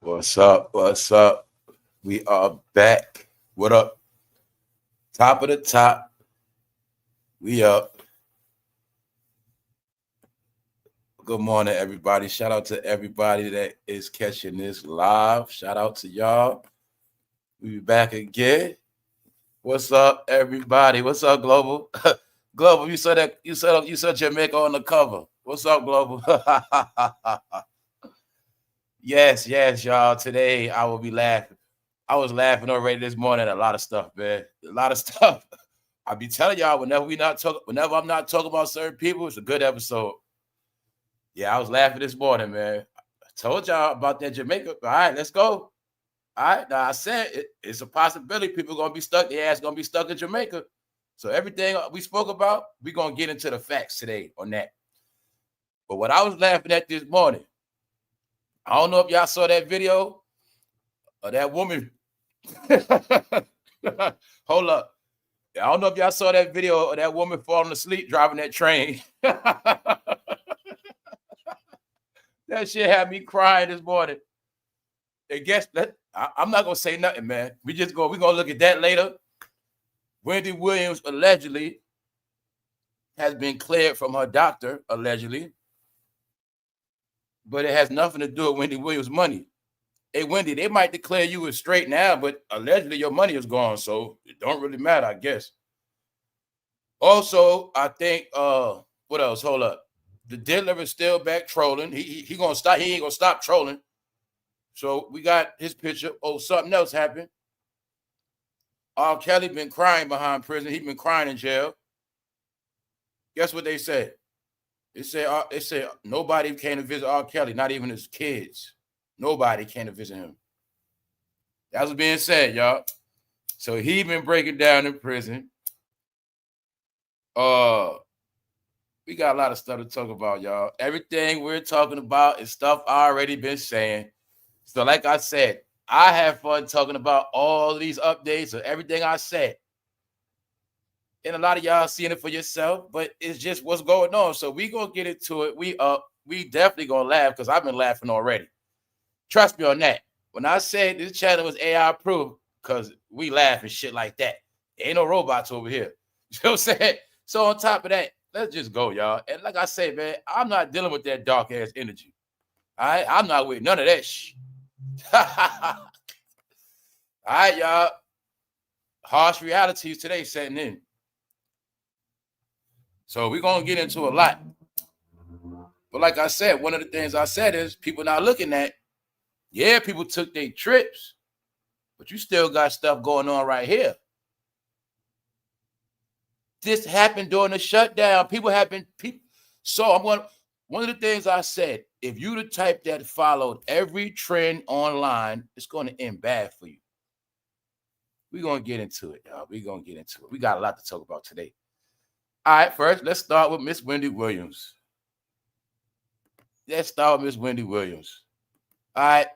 What's up? What's up? We are back. What up? Top of the top. We up. Good morning, everybody. Shout out to everybody that is catching this live. Shout out to y'all. We be back again. What's up, everybody? What's up, Global? Global, you saw Jamaica on the cover. What's up, Global? Yes, y'all. Today I will be laughing. I was laughing already this morning at a lot of stuff, man. A lot of stuff. I be telling y'all whenever I'm not talking about certain people, it's a good episode. Yeah, I was laughing this morning, man. I told y'all about that Jamaica. All right, let's go. All right, now I said it's a possibility people gonna be stuck. Their ass gonna be stuck in Jamaica. So everything we spoke about, we're gonna get into the facts today on that. But what I was laughing at this morning, I don't know if y'all saw that video of that woman. Hold up. I don't know if y'all saw that video of that woman falling asleep driving that train. That shit had me crying this morning. And guess that I'm not gonna say nothing, man. We're gonna look at that later. Wendy Williams allegedly has been cleared from her doctor, allegedly. But it has nothing to do with Wendy Williams' money. Hey, Wendy, they might declare you as straight now, but allegedly your money is gone, so it don't really matter, I guess. Also, I think what else? Hold up. The Diddler is still back trolling. He gonna stop. He ain't gonna stop trolling. So we got his picture. Oh, something else happened. R. Kelly been crying behind prison. He been crying in jail. Guess what they said? They said nobody came to visit R. Kelly, not even his kids. Nobody came to visit him. That was being said, y'all. So he been breaking down in prison. We got a lot of stuff to talk about, y'all. Everything we're talking about is stuff I already been saying. So like I said, I have fun talking about all of these updates of everything I said. And a lot of y'all seeing it for yourself, but it's just what's going on. So we gonna get into it. We definitely gonna laugh because I've been laughing already. Trust me on that. When I said this channel was AI proof, because we laugh and shit like that. Ain't no robots over here. You know what I'm saying? So on top of that, let's just go, y'all. And like I say, man, I'm not dealing with that dark ass energy. All right, I'm not with none of that shit. All right, y'all. Harsh realities today setting in. So we're gonna get into a lot. But like I said, one of the things I said is people not looking at, yeah, people took their trips, but you still got stuff going on right here. This happened during the shutdown. So one of the things I said, if you the type that followed every trend online, it's going to end bad for you. We're going to get into it, y'all. We're going to get into it. We got a lot to talk about today. All right, first, let's start with Miss Wendy Williams. Let's start with Miss Wendy Williams. All right.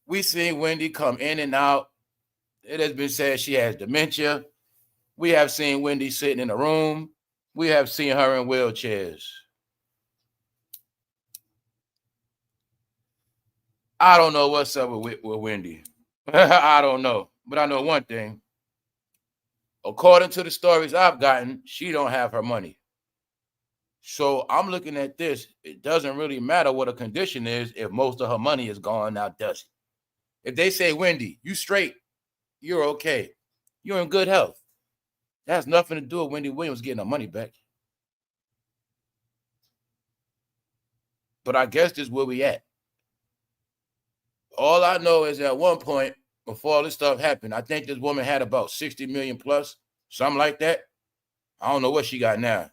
We seen Wendy come in and out. It has been said she has dementia. We have seen Wendy sitting in a room. We have seen her in wheelchairs. I don't know what's up with Wendy. I don't know. But I know one thing. According to the stories I've gotten, she don't have her money. So I'm looking at this. It doesn't really matter what her condition is if most of her money is gone now, does it? If they say, Wendy, you straight, you're okay, you're in good health, that has nothing to do with Wendy Williams getting her money back. But I guess this is where we at. All I know is at one point, before all this stuff happened, I think this woman had about 60 million plus, something like that. I don't know what she got now.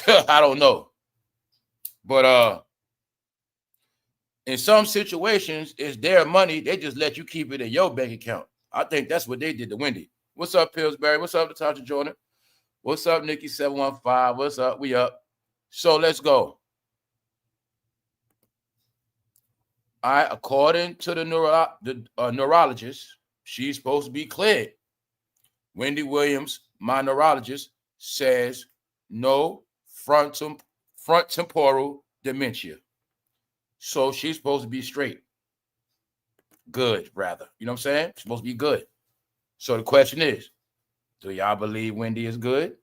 I don't know. But in some situations, it's their money. They just let you keep it in your bank account. I think that's what they did to Wendy. What's up, Pillsbury? What's up, Natasha Jordan? What's up, Nikki 715? What's up? We up. So let's go. All right, according to the neurologist, she's supposed to be cleared. Wendy Williams, my neurologist, says no front temporal dementia. So she's supposed to be straight. Good, rather. You know what I'm saying? She's supposed to be good. So the question is, do y'all believe Wendy is good?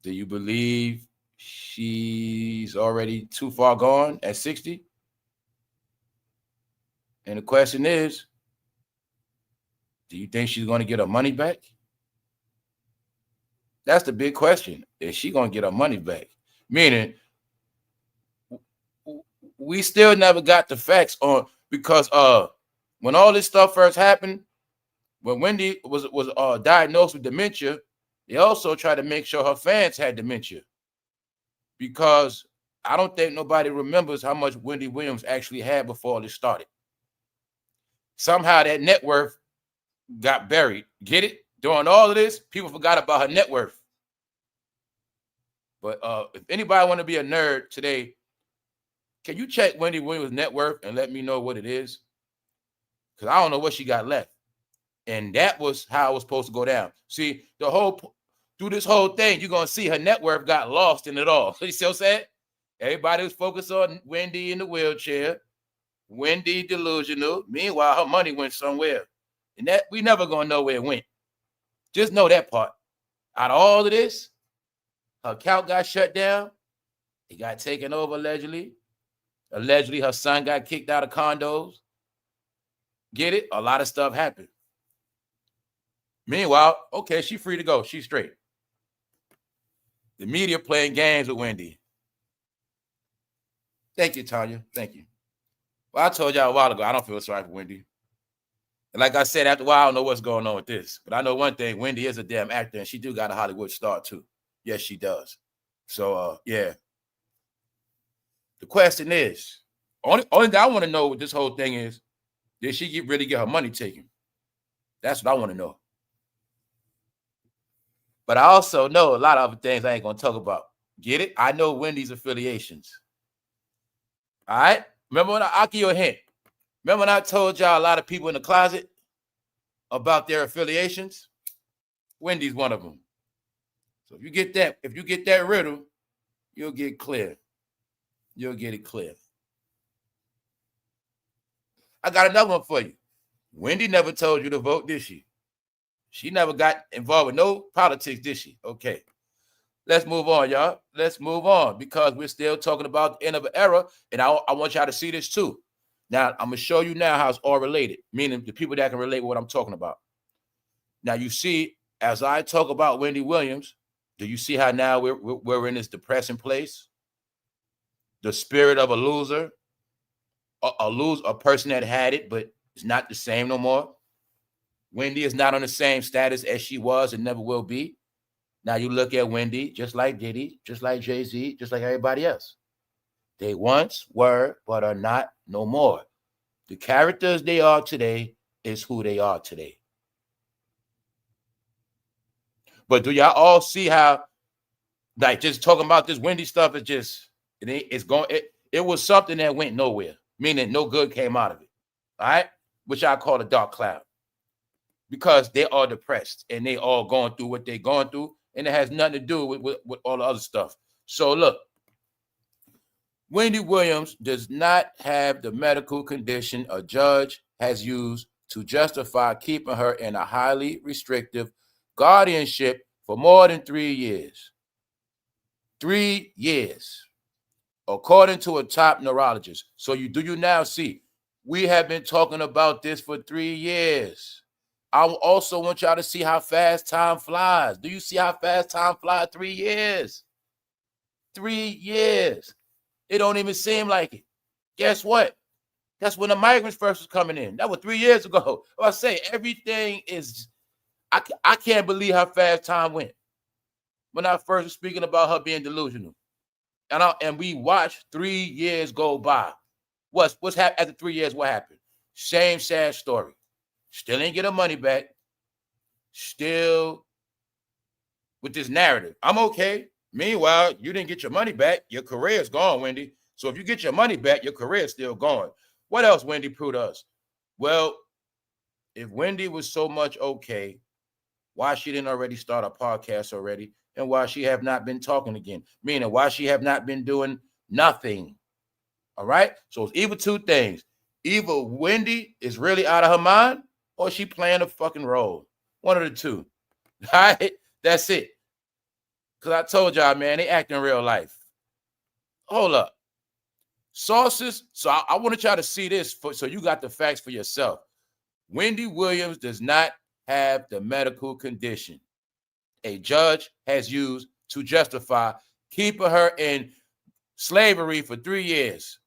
Do you believe she's already too far gone at 60? And the question is, do you think she's going to get her money back? That's the big question. Is she going to get her money back? Meaning, we still never got the facts on, because when all this stuff first happened, when Wendy was diagnosed with dementia, they also tried to make sure her fans had dementia, because I don't think nobody remembers how much Wendy Williams actually had before all this started. Somehow that net worth got buried. Get it? During all of this, people forgot about her net worth. But if anybody want to be a nerd today, can you check Wendy Williams' net worth and let me know what it is? Because I don't know what she got left. And that was how it was supposed to go down. See, through this whole thing, you're going to see her net worth got lost in it all. You see what I'm saying? Everybody was focused on Wendy in the wheelchair, Wendy delusional. Meanwhile, her money went somewhere. And that we never going to know where it went. Just know that part. Out of all of this, her account got shut down. It got taken over allegedly. Allegedly, her son got kicked out of condos. Get it? A lot of stuff happened. Meanwhile, okay, she's free to go. She's straight. The media playing games with Wendy. Thank you, Tanya. Thank you. Well, I told y'all a while ago, I don't feel sorry for Wendy. And like I said, after a while, I don't know what's going on with this. But I know one thing, Wendy is a damn actor, and she do got a Hollywood star, too. Yes, she does. So, yeah. The question is, only thing I want to know with this whole thing is, did she really get her money taken? That's what I want to know. But I also know a lot of other things I ain't going to talk about. Get it? I know Wendy's affiliations. All right? Remember when I'll give you a hint. Remember when I told y'all a lot of people in the closet about their affiliations? Wendy's one of them. So if you get that riddle, you'll get clear. You'll get it clear. I got another one for you. Wendy never told you to vote, did she? She never got involved with no politics, did she? Okay. Let's move on, y'all. Let's move on, because we're still talking about the end of an era, and I want y'all to see this too. Now, I'm going to show you now how it's all related, meaning the people that can relate with what I'm talking about. Now, you see, as I talk about Wendy Williams, do you see how now we're in this depressing place? The spirit of a loser, a person that had it, but it's not the same no more. Wendy is not on the same status as she was and never will be. Now you look at Wendy, just like Diddy, just like Jay-Z, just like everybody else. They once were, but are not no more. The characters they are today is who they are today. But do y'all all see how, like, just talking about this Wendy stuff is just, it was something that went nowhere, meaning no good came out of it. All right? Which I call a dark cloud. Because they are depressed and they all going through what they're going through, and it has nothing to do with all the other stuff. So look, Wendy Williams does not have the medical condition a judge has used to justify keeping her in a highly restrictive guardianship for more than 3 years. 3 years, according to a top neurologist. So you now see, we have been talking about this for 3 years. I also want y'all to see how fast time flies. Do you see how fast time flies? 3 years. 3 years. It don't even seem like it. Guess what? That's when the migrants first was coming in. That was 3 years ago. I say everything is, I can't believe how fast time went. When I first was speaking about her being delusional. And we watched 3 years go by. What's happened after 3 years? What happened? Same sad story. Still ain't get her money back. Still with this narrative. I'm okay. Meanwhile, you didn't get your money back. Your career is gone, Wendy. So if you get your money back, your career is still gone. What else Wendy proved us? Well, if Wendy was so much okay, why she didn't already start a podcast already, and why she have not been talking again? Meaning, why she have not been doing nothing. All right? So it's either two things. either Wendy is really out of her mind or she playing a fucking role. One of the two. All right? That's it. Because I told y'all, man, they act in real life. Hold up. Sources. So I wanted y'all to see this so you got the facts for yourself. Wendy Williams does not have the medical condition a judge has used to justify keeping her in slavery for 3 years.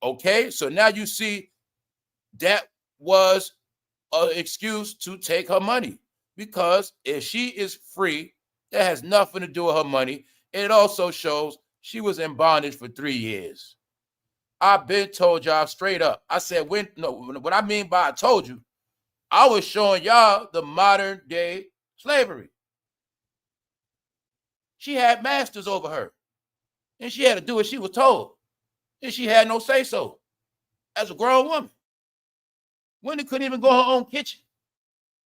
Okay, so now you see that was an excuse to take her money, because if she is free, that has nothing to do with her money. And it also shows she was in bondage for 3 years. I've been told y'all straight up. I said, what I mean by I told you, I was showing y'all the modern day slavery. She had masters over her, and she had to do what she was told, and she had no say-so as a grown woman. Wendy couldn't even go her own kitchen.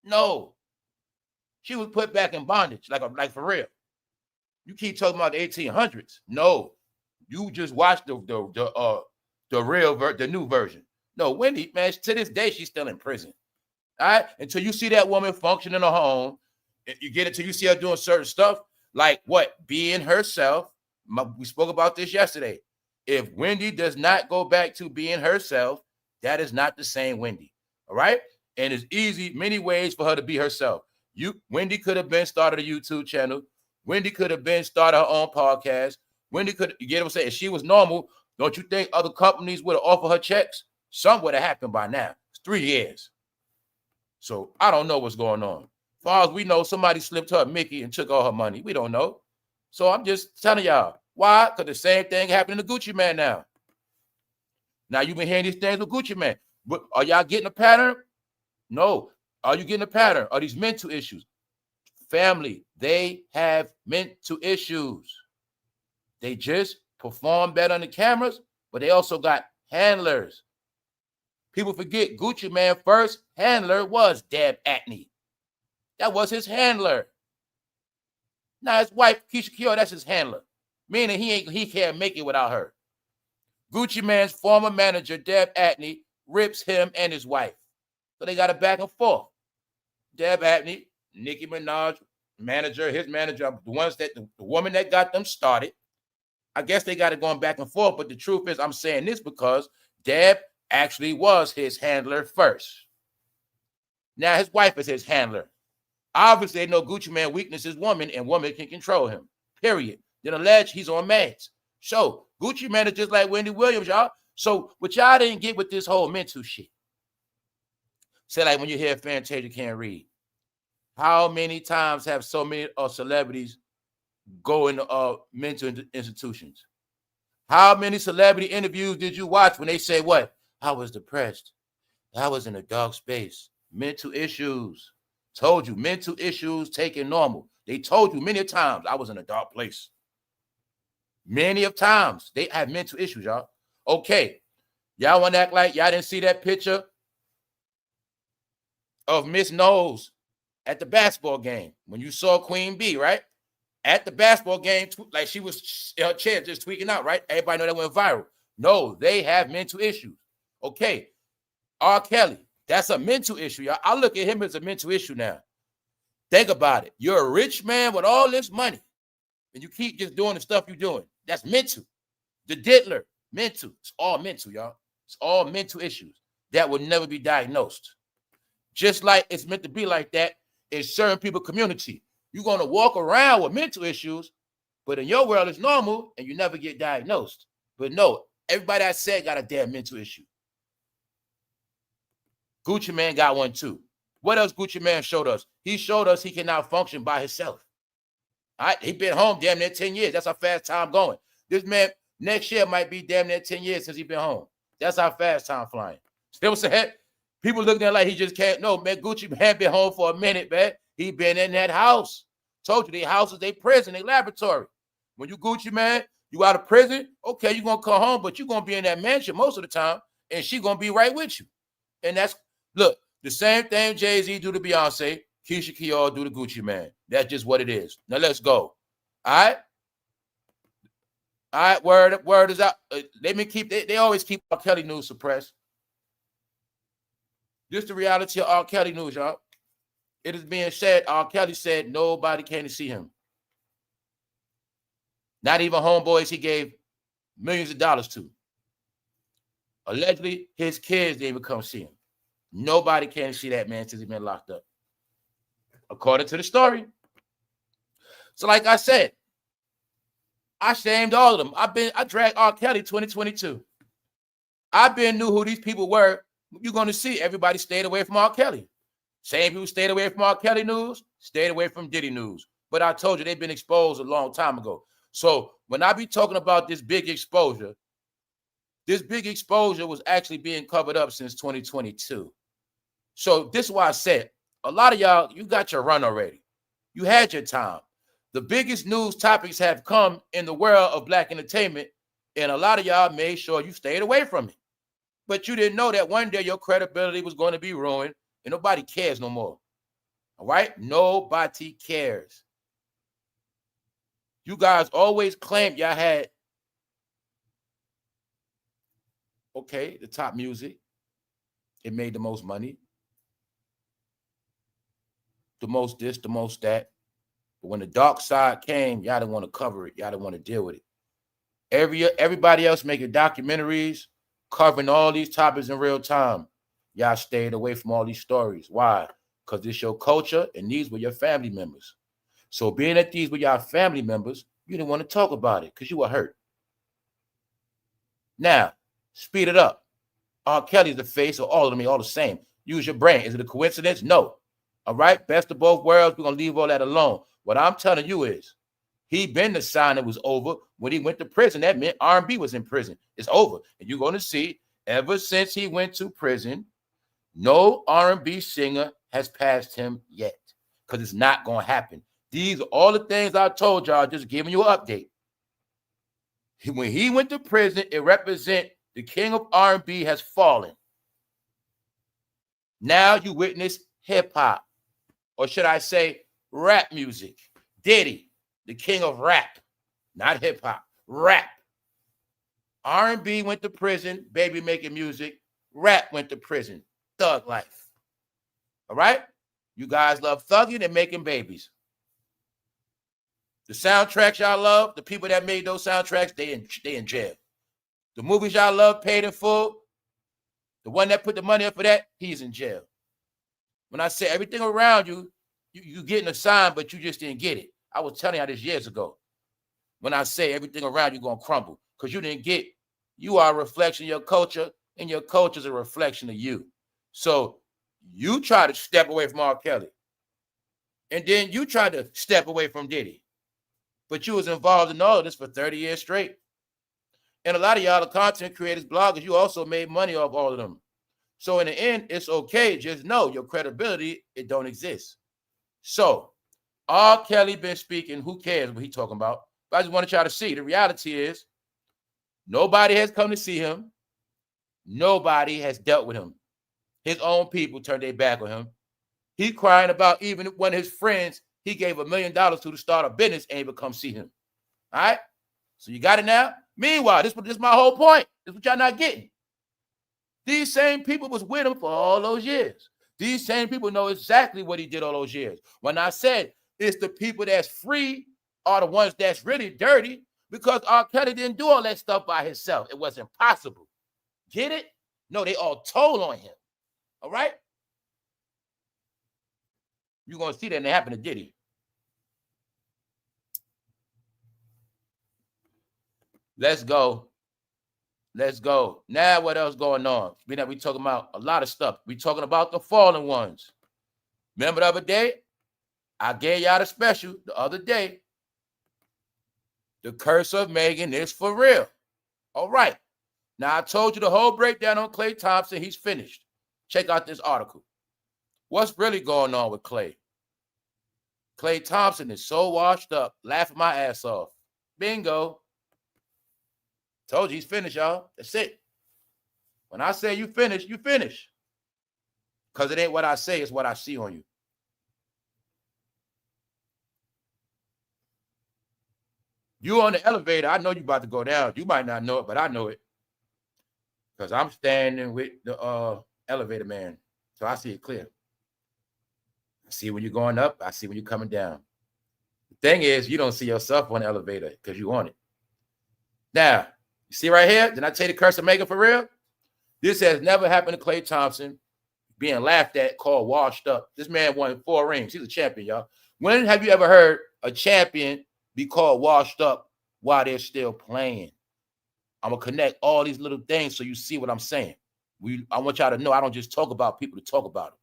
No. She was put back in bondage, like for real. You keep talking about the 1800s. No. You just watch the new version. No, Wendy, man, to this day, she's still in prison. All right? Until you see that woman function in her home, you get it till you see her doing certain stuff, like what? Being herself. We spoke about this yesterday. If Wendy does not go back to being herself, that is not the same Wendy. All right? And it's easy, many ways for her to be herself. Wendy could have been started a YouTube channel. Wendy could have been started her own podcast. Wendy could, you get what I'm saying? If she was normal, don't you think other companies would have offered her checks? Something would have happened by now. It's 3 years. So I don't know what's going on. As far as we know, somebody slipped her a Mickey and took all her money. We don't know. So I'm just telling y'all. Why? Because the same thing happened to Gucci Mane now. Now you've been hearing these things with Gucci Mane. But are y'all getting a pattern? No. Are you getting a pattern? Are these mental issues? Family, they have mental issues. They just perform better on the cameras, but they also got handlers. People forget Gucci Mane's first handler was Deb Atney. That was his handler. Now his wife, Keisha Keough, that's his handler. Meaning he can't make it without her. Gucci Mane's former manager, Deb Atney, rips him and his wife. So they got a back and forth. Deb Atney, Nicki Minaj, manager, his manager, the woman that got them started. I guess they got it going back and forth, but the truth is I'm saying this because Deb actually was his handler first. Now his wife is his handler. Obviously, they know Gucci Mane weakness is woman, and woman can control him. Period. Then allege he's on meds. So Gucci Mane is just like Wendy Williams, y'all. So what y'all didn't get with this whole mental shit. Say like when you hear Fantasia can't read. How many times have so many celebrities go into mental institutions? How many celebrity interviews did you watch when they say what? I was depressed. I was in a dark space. Mental issues. Told you, mental issues taken normal. They told you many times I was in a dark place. Many of times they have mental issues, y'all. Okay, y'all want to act like y'all didn't see that picture of Miss Knowles at the basketball game when you saw Queen B, right? At the basketball game, like she was in her chair just tweaking out, right? Everybody know that went viral. No, they have mental issues. Okay, R. Kelly. That's a mental issue, y'all. I look at him as a mental issue now. Think about it. You're a rich man with all this money, and you keep just doing the stuff you're doing. That's mental. The Diddler, mental. It's all mental, y'all. It's all mental issues that will never be diagnosed. Just like it's meant to be like that in certain people's community. You're going to walk around with mental issues, but in your world it's normal, and you never get diagnosed. But no, everybody I said got a damn mental issue. Gucci Mane got one too. What else Gucci Mane showed us? He showed us he cannot function by himself. All right, he been home damn near 10 years. That's how fast time going. This man next year might be damn near 10 years since he been home. That's how fast time flying. Still saying, people looking at it like he just can't. No, man, Gucci Mane been home for a minute, man. He been in that house. Told you, they houses, they prison, they laboratory. When you Gucci Mane, you out of prison, okay, you're going to come home, but you're going to be in that mansion most of the time, and she going to be right with you. And that's, look, the same thing Jay-Z do to Beyonce, Keisha Keough do to Gucci Mane. That's just what it is. Now let's go. All right? All right, word is out. They always keep R. Kelly news suppressed. This is the reality of R. Kelly news, y'all. It is being said, R. Kelly said nobody came to see him. Not even homeboys he gave millions of dollars to. Allegedly, his kids didn't even come see him. Nobody came to see that man since he's been locked up, according to the story. So, like I said, I shamed all of them. I dragged R. Kelly 2022. Knew who these people were. You're going to see everybody stayed away from R. Kelly. Same people stayed away from R. Kelly news, stayed away from Diddy news. But I told you they've been exposed a long time ago. So when I be talking about this big exposure was actually being covered up since 2022. So this is why I said, a lot of y'all, you got your run already. You had your time. The biggest news topics have come in the world of black entertainment, and a lot of y'all made sure you stayed away from it. But you didn't know that one day your credibility was going to be ruined, and nobody cares no more. All right? Nobody cares. You guys always claimed y'all had, okay, the top music. It made the most money. The most this, the most that. But when the dark side came, y'all didn't want to cover it. Y'all didn't want to deal with it. Everybody else making documentaries, covering all these topics in real time. Y'all stayed away from all these stories. Why? Because it's your culture and these were your family members. So being that these were your family members, you didn't want to talk about it because you were hurt. Now, speed it up. R. Kelly's the face of all of them, all the same. Use your brain. Is it a coincidence? No. All right? Best of both worlds. We're going to leave all that alone. What I'm telling you is, he been the sign that was over when he went to prison. That meant R&B was in prison. It's over. And you're going to see, ever since he went to prison, no R&B singer has passed him yet because it's not going to happen. These are all the things I told y'all, just giving you an update. When he went to prison, it represents the king of R&B has fallen. Now you witness hip-hop, or should I say rap music. Diddy, the king of rap, not hip-hop, rap. R&B went to prison, baby making music. Rap went to prison, thug life. All right? You guys love thugging and making babies. The soundtracks y'all love, the people that made those soundtracks, they in jail. The movies y'all love, paid in full, the one that put the money up for that, he's in jail. When I say everything around you, you getting a sign, but you just didn't get it. I was telling y'all this years ago. When I say everything around you going to crumble, because you didn't get, you are a reflection of your culture, and your culture is a reflection of you. So you try to step away from R. Kelly, and then you try to step away from Diddy. But you was involved in all of this for 30 years straight. And a lot of y'all, the content creators, bloggers, you also made money off all of them. So in the end, it's okay. Just know your credibility, it don't exist. So R. Kelly been speaking. Who cares what he talking about? But I just want to try to see. The reality is nobody has come to see him. Nobody has dealt with him. His own people turned their back on him. He crying about even one of his friends he gave $1 million to start a business and even come see him. All right? So you got it now? Meanwhile, this is my whole point. This is what y'all not getting. These same people was with him for all those years. These same people know exactly what he did all those years. When I said it's the people that's free are the ones that's really dirty, because R. Kelly didn't do all that stuff by himself. It was impossible. Get it? No, they all told on him. All right? You're going to see that and it happened to Diddy. Let's go. Let's go. Now what else going on? We talking about a lot of stuff. We talking about the fallen ones. Remember the other day? I gave y'all the special the other day. The curse of Megan is for real. All right. Now I told you the whole breakdown on Klay Thompson. He's finished. Check out this article. What's really going on with Klay? Klay Thompson is so washed up, laughing my ass off. Bingo. Told you he's finished, y'all. That's it. When I say you finish, you finish. Because it ain't what I say, it's what I see on you. You on the elevator, I know you about to go down. You might not know it, but I know it. Because I'm standing with the elevator man. So I see it clear. I see when you're going up. I see when you're coming down. The thing is, you don't see yourself on the elevator because you on it. Now, you see right here? Did I tell you the curse of Megan for real? This has never happened to Klay Thompson being laughed at, called washed up. This man won 4 rings. He's a champion, y'all. When have you ever heard a champion be called washed up while they're still playing? I'm going to connect all these little things so you see what I'm saying. I want y'all to know I don't just talk about people to talk about them.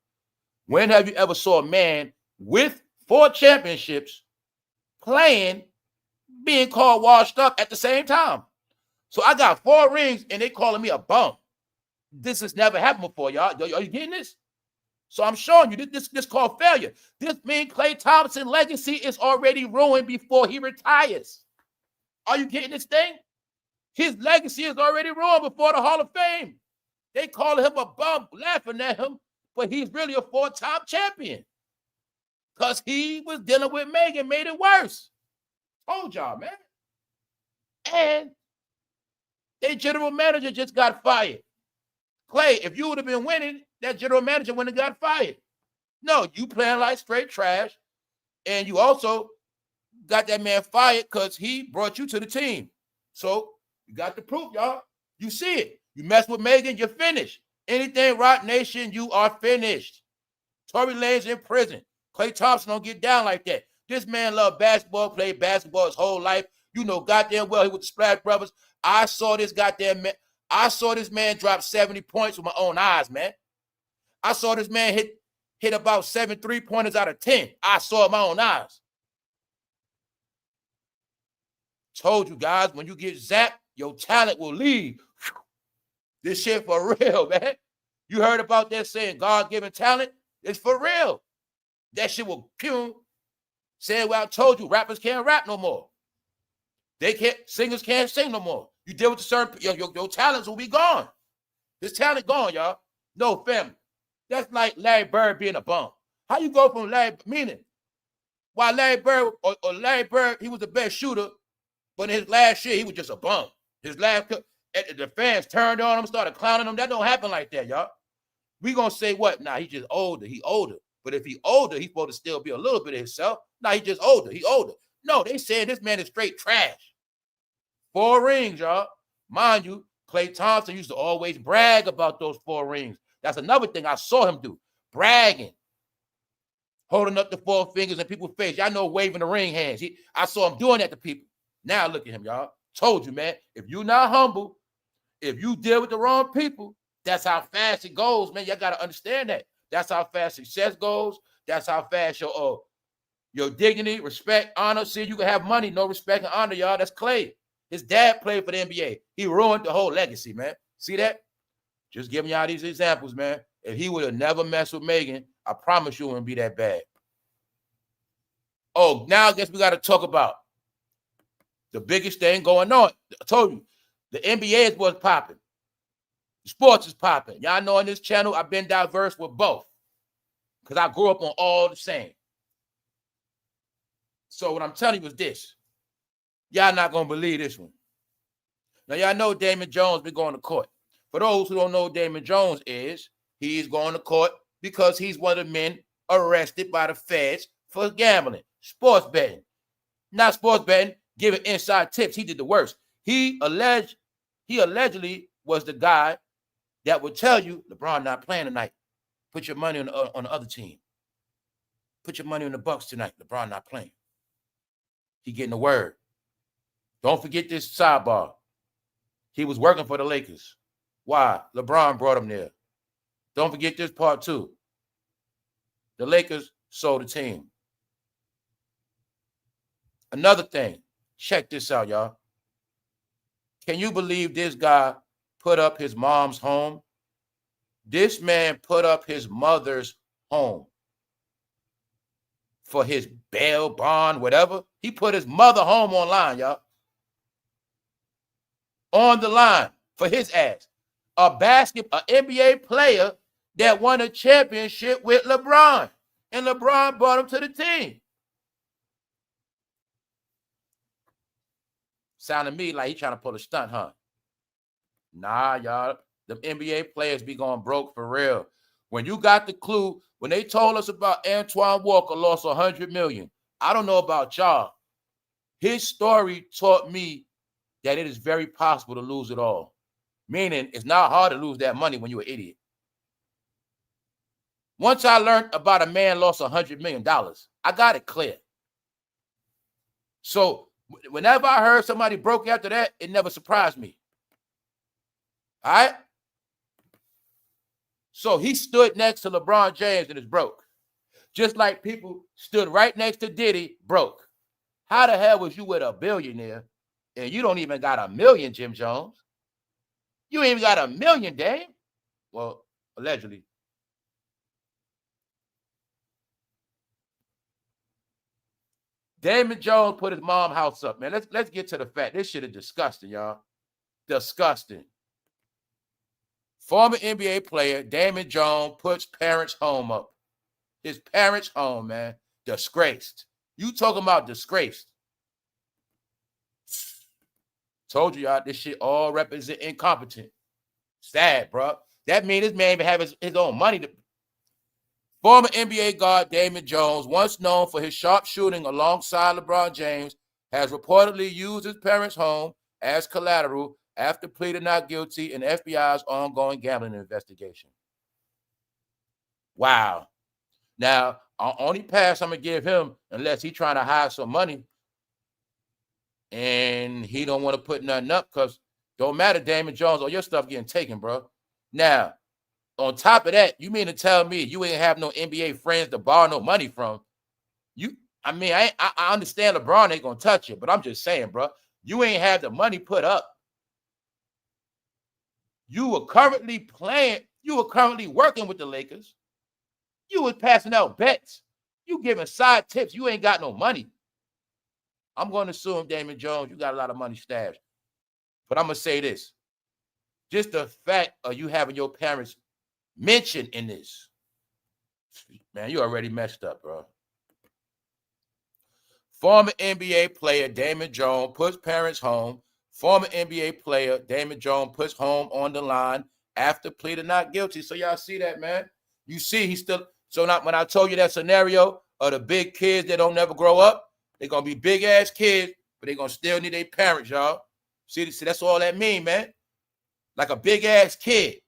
When have you ever saw a man with 4 championships playing being called washed up at the same time? So I got 4 rings and they calling me a bum. This has never happened before, y'all. Are you getting this? So I'm showing you this called failure. This means Klay Thompson's legacy is already ruined before he retires. Are you getting this thing? His legacy is already ruined before the Hall of Fame. They call him a bum, laughing at him, but he's really a 4-time champion. Because he was dealing with Megan, made it worse. Told y'all, man. And their general manager just got fired. Klay, if you would have been winning, that general manager wouldn't have got fired. No, you playing like straight trash. And you also got that man fired because he brought you to the team. So you got the proof, y'all. You see it. You mess with Megan, you're finished. Anything Rock Nation, you are finished. Tory Lane's in prison. Klay Thompson don't get down like that. This man loved basketball, played basketball his whole life. You know goddamn well he was the Splash Brothers. I saw this man drop 70 points with my own eyes, man. I saw this man hit about 7 3-pointers out of 10. I saw it with my own eyes. Told you guys, when you get zapped, your talent will leave. This shit for real, man. You heard about that saying, God-given talent? It's for real. That shit will pew. Saying what I told you, rappers can't rap no more. Singers can't sing no more. You deal with the certain, your talents will be gone. This talent gone, y'all. No family. That's like Larry Bird being a bum. How you go from meaning, while Larry Bird, he was the best shooter, but in his last year, he was just a bum. His last, the fans turned on him, started clowning him. That don't happen like that, y'all. We gonna say what? Nah, he's just older. He older. But if he older, he's supposed to still be a little bit of himself. Nah, he just older. He older. No, they saying this man is straight trash. 4 rings, y'all. Mind you, Klay Thompson used to always brag about those 4 rings. That's another thing I saw him do. Bragging. Holding up the 4 fingers in people's face. Y'all know waving the ring hands. I saw him doing that to people. Now look at him, y'all. Told you, man. If you're not humble, if you deal with the wrong people, that's how fast it goes, man. Y'all got to understand that. That's how fast success goes. That's how fast your dignity, respect, honor. See, you can have money, no respect and honor, y'all. That's Klay. His dad played for the NBA. He ruined the whole legacy, man. See that? Just giving y'all these examples, man. If he would have never messed with Megan, I promise you it wouldn't be that bad. Oh, now I guess we got to talk about the biggest thing going on. I told you, the NBA is what's popping. Sports is popping. Y'all know on this channel, I've been diverse with both because I grew up on all the same. So what I'm telling you is this. Y'all not going to believe this one. Now, y'all know Damon Jones been going to court. For those who don't know who Damon Jones is, he's going to court because he's one of the men arrested by the feds for gambling, sports betting. Not sports betting, giving inside tips. He did the worst. He allegedly was the guy that would tell you, LeBron not playing tonight. Put your money on the other team. Put your money on the Bucks tonight. LeBron not playing. He getting the word. Don't forget this sidebar. He was working for the Lakers. Why? LeBron brought him there. Don't forget this part too. The Lakers sold the team. Another thing. Check this out, y'all. Can you believe this guy put up his mom's home? This man put up his mother's home for his bail, bond, whatever. He put his mother home online, y'all. On the line for his ass. An NBA player that won a championship with LeBron. And LeBron brought him to the team. Sounded to me like he trying to pull a stunt, huh? Nah, y'all. The NBA players be going broke for real. When you got the clue, when they told us about Antoine Walker lost $100 million, I don't know about y'all. His story taught me that it is very possible to lose it all. Meaning, it's not hard to lose that money when you're an idiot. Once I learned about a man lost $100 million, I got it clear. So whenever I heard somebody broke after that, it never surprised me. All right? So he stood next to LeBron James and is broke. Just like people stood right next to Diddy, broke. How the hell was you with a billionaire and you don't even got $1 million, Jim Jones? You ain't even got $1 million, Dame. Well, allegedly. Damon Jones put his mom's house up, man. Let's get to the fact. This shit is disgusting, y'all. Disgusting. Former NBA player Damon Jones puts parents' home up. His parents' home, man. Disgraced. You talking about disgraced. Told you, y'all, this shit all represent incompetent. Sad, bro. That means this man even have his own money to. Former NBA guard Damon Jones, once known for his sharp shooting alongside LeBron James, has reportedly used his parents' home as collateral after pleading not guilty in FBI's ongoing gambling investigation. Wow. Now, only pass I'm going to give him unless he's trying to hide some money and he don't want to put nothing up because don't matter, Damon Jones, all your stuff getting taken, bro. Now, on top of that, you mean to tell me you ain't have no NBA friends to borrow no money from? I understand LeBron ain't gonna touch it, but I'm just saying, bro, you ain't have the money put up. You were currently working with the Lakers. You was passing out bets. You giving side tips. You ain't got no money. I'm going to assume, Damon Jones, you got a lot of money stashed. But I'm going to say this. Just the fact of you having your parents mentioned in this, man, you already messed up, bro. Former NBA player Damon Jones puts parents home. Former NBA player Damon Jones puts home on the line after pleading not guilty. So y'all see that, man? You see he's still. So now when I told you that scenario of the big kids that don't never grow up, they're going to be big-ass kids, but they're going to still need their parents, y'all. See, that's all that mean, man. Like a big-ass kid.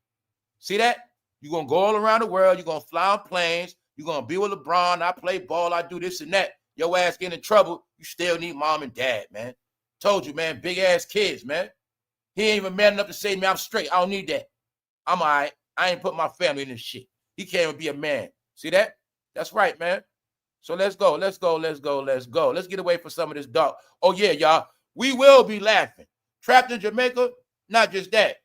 See that? You're going to go all around the world. You're going to fly on planes. You're going to be with LeBron. I play ball. I do this and that. Your ass get in trouble. You still need mom and dad, man. Told you, man, big-ass kids, man. He ain't even man enough to say, man, I'm straight. I don't need that. I'm all right. I ain't put my family in this shit. He can't even be a man. See that? That's right, man. So let's go. Let's get away from some of this dark. Oh, yeah, y'all. We will be laughing. Trapped in Jamaica, not just that.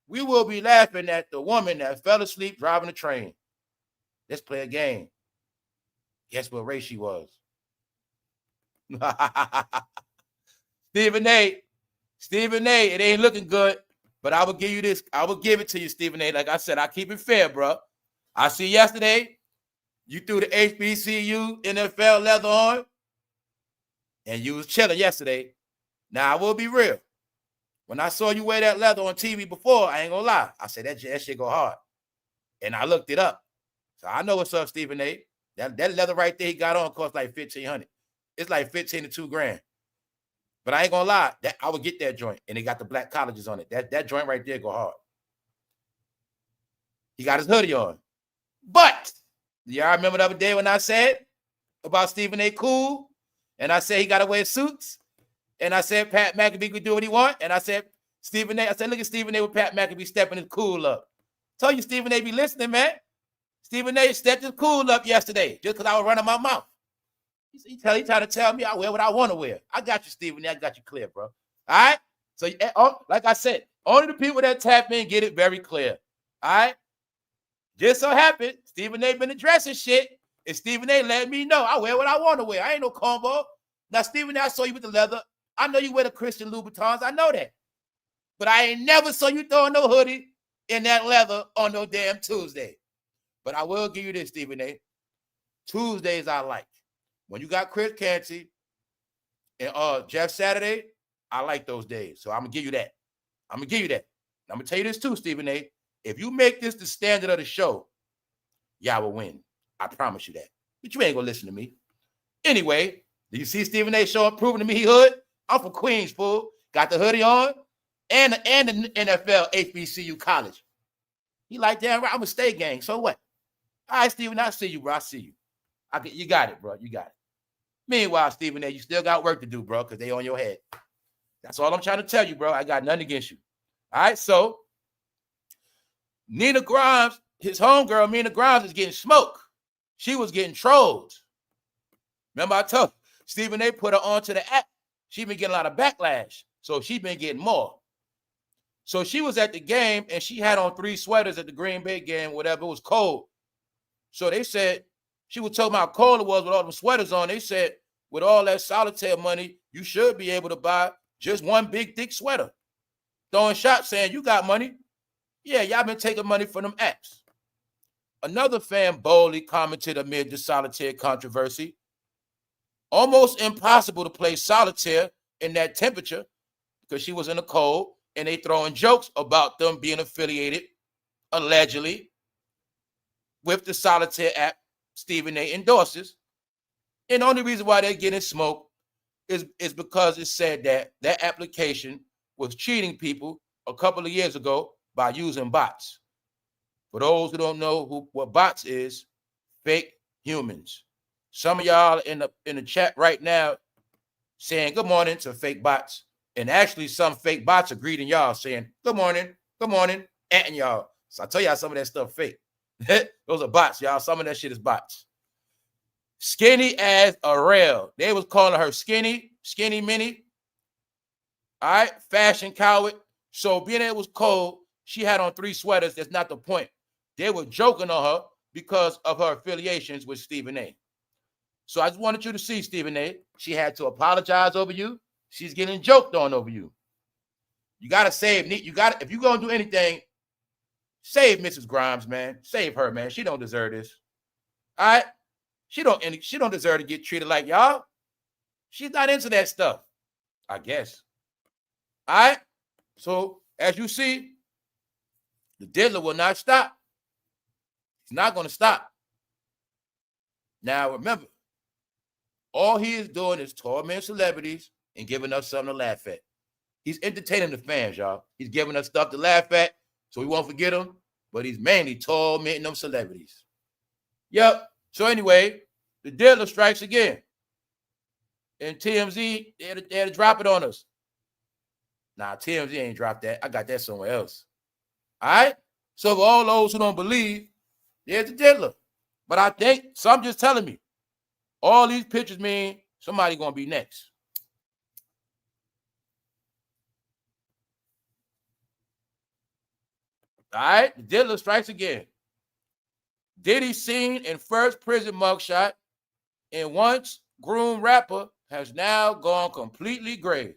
We will be laughing at the woman that fell asleep driving a train. Let's play a game. Guess what race she was? Stephen A, it ain't looking good, but I will give you this. I will give it to you, Stephen A. Like I said, I keep it fair, bro. I see yesterday, you threw the HBCU NFL leather on, and you was chilling yesterday. Now, I will be real. When I saw you wear that leather on TV before, I ain't gonna lie. I said, that shit go hard. And I looked it up. So I know what's up, Stephen A. That leather right there he got on cost like $1,500. It's like $15 to $2,000. But I ain't gonna lie, that I would get that joint, and they got the black colleges on it. That joint right there go hard. He got his hoodie on. But y'all remember the other day when I said about Stephen A. Cool, and I said he got to wear suits, and I said Pat McAfee could do what he want, and I said Stephen A. I said look at Stephen A. with Pat McAfee stepping his cool up. Told you Stephen A. be listening, man. Stephen A. stepped his cool up yesterday just because I was running my mouth. He trying to tell me I wear what I want to wear. I got you, Stephen A. I got you clear, bro. All right? So, like I said, only the people that tap in get it very clear. All right? Just so happened, Stephen A. been addressing shit, and Stephen A. let me know I wear what I want to wear. I ain't no combo. Now, Stephen A., I saw you with the leather. I know you wear the Christian Louboutins. I know that. But I ain't never saw you throwing no hoodie in that leather on no damn Tuesday. But I will give you this, Stephen A. Tuesdays I like. When you got Chris Canty and Jeff Saturday, I like those days. So I'm going to give you that. I'm going to tell you this too, Stephen A. If you make this the standard of the show, y'all will win. I promise you that. But you ain't gonna listen to me. Anyway, do you see Stephen A. showing, proving to me he hood? I'm from Queens, fool. Got the hoodie on and the NFL HBCU college. He like, damn right, I'm a state gang. So what? All right, Stephen, I see you, bro. I see you. You got it, bro. You got it. Meanwhile, Stephen A., you still got work to do, bro, because they on your head. That's all I'm trying to tell you, bro. I got nothing against you. All right, so Nina Grimes, his homegirl, Nina Grimes, is getting smoked. She was getting trolled. Remember I told Stephen A. put her onto the app. She been getting a lot of backlash, so she been getting more. So she was at the game, and she had on 3 sweaters at the Green Bay game, whatever. It was cold. So they said, she was talking about how cold it was with all them sweaters on. They said, with all that solitaire money, you should be able to buy just one big, thick sweater. Throwing shots saying, you got money. Yeah, y'all been taking money from them apps. Another fan boldly commented amid the solitaire controversy, almost impossible to play solitaire in that temperature because she was in the cold, and they throwing jokes about them being affiliated, allegedly, with the solitaire app Stephen A. endorses. And the only reason why they're getting smoked is because it said that that application was cheating people a couple of years ago by using bots. For those who don't know what bots is, fake humans. Some of y'all in the chat right now saying good morning to fake bots. And actually some fake bots are greeting y'all saying good morning, and y'all. So I tell y'all some of that stuff fake. Those are bots, y'all. Some of that shit is bots. Skinny as a rail. They was calling her skinny mini. All right, fashion coward. So being it was cold, she had on 3 sweaters. That's not the point. They were joking on her because of her affiliations with Stephen A. So I just wanted you to see, Stephen A. She had to apologize over you. She's getting joked on over you. You gotta save. If you're gonna do anything, save Mrs. Grimes, man. Save her, man. She don't deserve this. All right? She don't deserve to get treated like y'all. She's not into that stuff, I guess. All right? So, as you see, the diddler will not stop. He's not going to stop. Now, remember, all he is doing is tormenting celebrities and giving us something to laugh at. He's entertaining the fans, y'all. He's giving us stuff to laugh at so we won't forget him, but he's mainly tormenting them celebrities. Yep. So anyway, the diddler strikes again. And TMZ, they had to drop it on us. Nah, TMZ ain't dropped that. I got that somewhere else. All right? So for all those who don't believe, there's the diddler. But I think some just telling me all these pictures mean somebody going to be next. All right? The diddler strikes again. Diddy seen in first prison mugshot and once groomed rapper has now gone completely gray.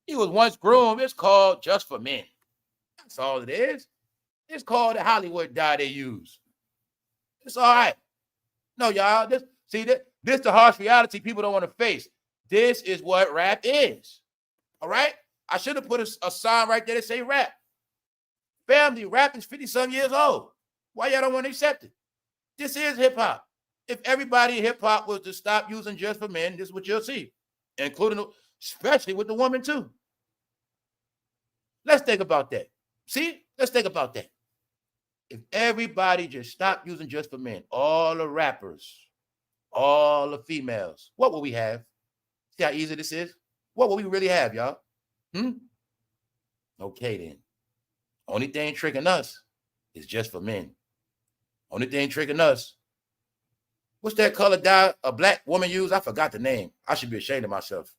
He was once groomed. It's called Just for Men. That's all it is. It's called the Hollywood dye they use. It's all right. No, y'all. This the harsh reality people don't want to face. This is what rap is. All right? I should have put a sign right there that say rap. Family, rap is 50-some years old. Why y'all don't want to accept it? This is hip-hop. If everybody in hip-hop was to stop using Just for Men, this is what you'll see, including, especially with the woman, too. Let's think about that. See? Let's think about that. If everybody just stopped using Just for Men, all the rappers, all the females, what will we have? See how easy this is? What will we really have, y'all? Okay, then. Only thing tricking us is Just for Men. Only thing tricking us. What's that color dye a black woman use? I forgot the name. I should be ashamed of myself.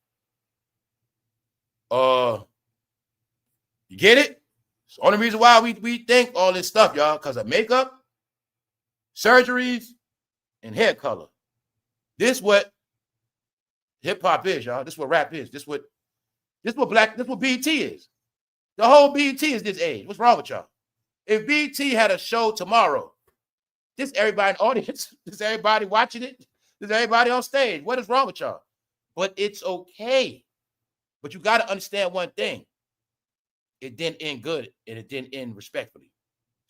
You get it? It's the only reason why we think all this stuff, y'all, because of makeup, surgeries, and hair color. This what hip-hop is, y'all. This what rap is. This what BET is. The whole BET is this age. What's wrong with y'all? If BET had a show tomorrow, this everybody in the audience, this everybody watching it, this everybody on stage. What is wrong with y'all? But it's okay. But you got to understand one thing. It didn't end good, and it didn't end respectfully.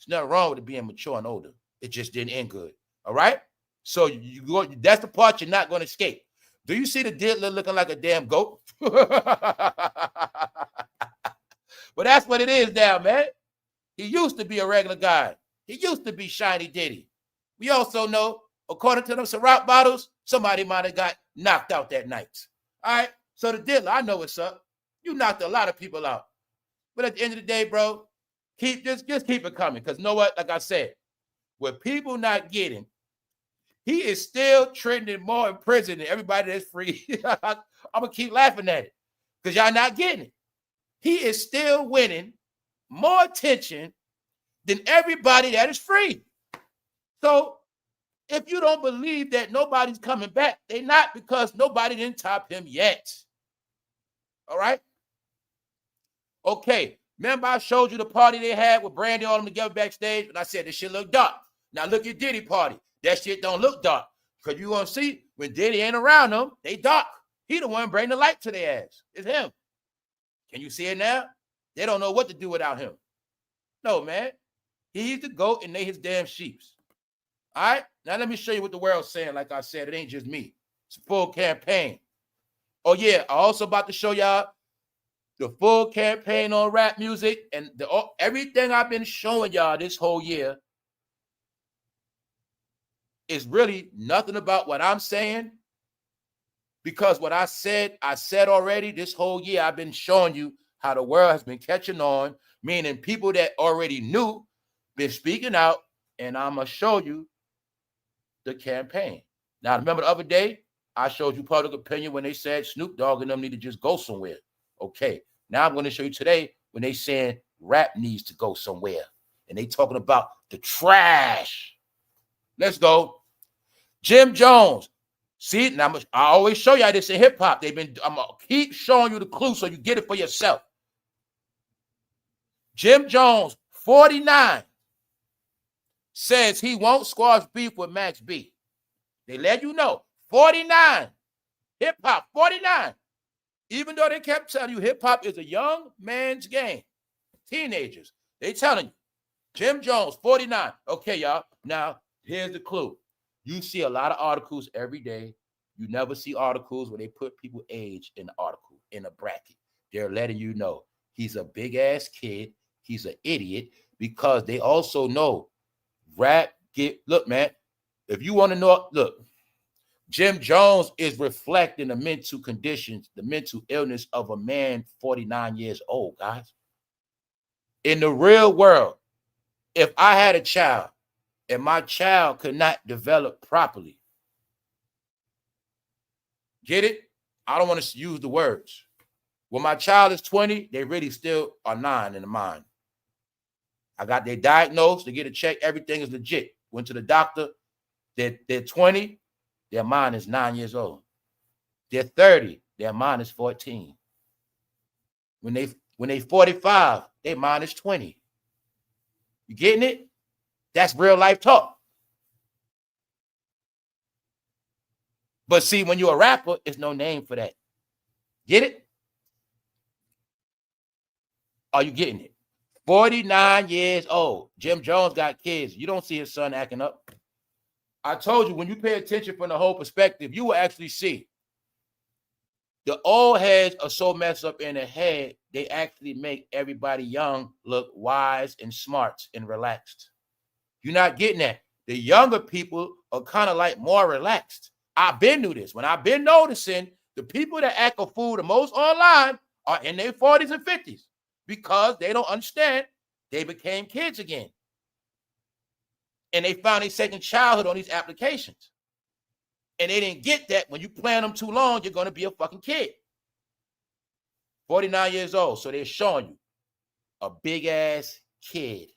There's nothing wrong with it being mature and older. It just didn't end good. All right? So you go, that's the part you're not going to escape. Do you see the diddler looking like a damn goat? But that's what it is now, man. He used to be a regular guy. He used to be Shiny Diddy. We also know, according to them Ciroc bottles, somebody might have got knocked out that night. All right? So the diddler, I know what's up. You knocked a lot of people out. But at the end of the day, bro, just keep it coming. Because you know what? Like I said, with people not getting, he is still trending more in prison than everybody that's free. I'm going to keep laughing at it because y'all not getting it. He is still winning more attention than everybody that is free. So if you don't believe that nobody's coming back, they not, because nobody didn't top him yet. All right? Okay. Remember I showed you the party they had with Brandy all them together backstage, and I said this shit look dark. Now look at Diddy party. That shit don't look dark. Because you're going to see when Diddy ain't around them, they dark. He the one bringing the light to their ass. It's him. Can you see it now? They don't know what to do without him. No, man. He's the goat and they his damn sheeps. All right? Now let me show you what the world's saying. Like I said, it ain't just me. It's a full campaign. Oh, yeah. I also about to show y'all the full campaign on rap music and everything I've been showing y'all this whole year is really nothing about what I'm saying, because what I said already this whole year. I've been showing you how the world has been catching on, meaning people that already knew been speaking out, and I'm going to show you the campaign. Now, remember the other day, I showed you public opinion when they said Snoop Dogg and them need to just go somewhere. Okay, now I'm going to show you today when they saying rap needs to go somewhere, and they talking about the trash. Let's go. Jim Jones. See, now I always show y'all this in hip hop. I'm gonna keep showing you the clue so you get it for yourself. Jim Jones, 49, says he won't squash beef with Max B. They let you know. 49. Hip hop, 49. Even though they kept telling you hip hop is a young man's game. Teenagers. They telling you. Jim Jones, 49. Okay, y'all. Now, here's the clue. You see a lot of articles every day. You never see articles where they put people's age in the article, in a bracket. They're letting you know he's a big-ass kid. He's an idiot, because they also know look, man, if you want to know, look, Jim Jones is reflecting the mental conditions, the mental illness of a man 49 years old, guys. In the real world, if I had a child, and my child could not develop properly. Get it? I don't want to use the words. When my child is 20, they really still are 9 in the mind. I got their diagnosed, they get a check, everything is legit. Went to the doctor, they're 20, their mind is 9 years old. They're 30, their mind is 14. When they 45, their mind is 20. You getting it? That's real life talk. But see, when you're a rapper, there's no name for that. Get it? Are you getting it? 49 years old. Jim Jones got kids. You don't see his son acting up. I told you, when you pay attention from the whole perspective, you will actually see the old heads are so messed up in the head, they actually make everybody young look wise and smart and relaxed. You're not getting that. The younger people are kind of like more relaxed. I've been through this. When I've been noticing, the people that act a fool the most online are in their 40s and 50s, because they don't understand they became kids again. And they found their second childhood on these applications. And they didn't get that when you plan them too long, you're going to be a fucking kid. 49 years old. So they're showing you a big ass kid.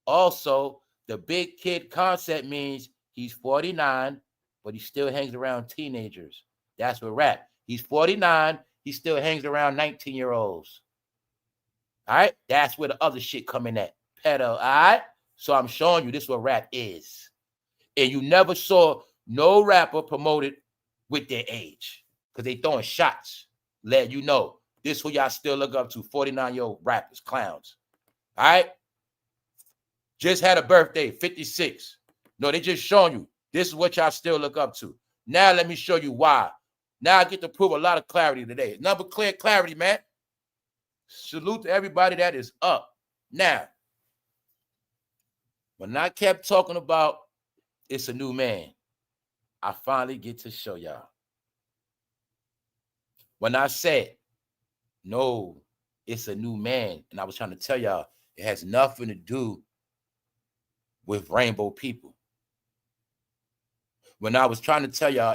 Also, the big kid concept means he's 49, but he still hangs around teenagers. That's what rap. He's 49, he still hangs around 19-year-olds. All right? That's where the other shit coming at. Pedo, all right? So I'm showing you this is what rap is. And you never saw no rapper promoted with their age, because they throwing shots. Let you know. This who y'all still look up to, 49-year-old rappers, clowns. All right? just had a birthday, 56. No, they just showing you this is what y'all still look up to. Now let me show you why. Now I get to prove a lot of clarity today. Number clear clarity, man. Salute to everybody that is up. Now, when I kept talking about it's a new man, I finally get to show y'all. When I said, no, it's a new man, and I was trying to tell y'all, it has nothing to do with rainbow people. When I was trying to tell y'all,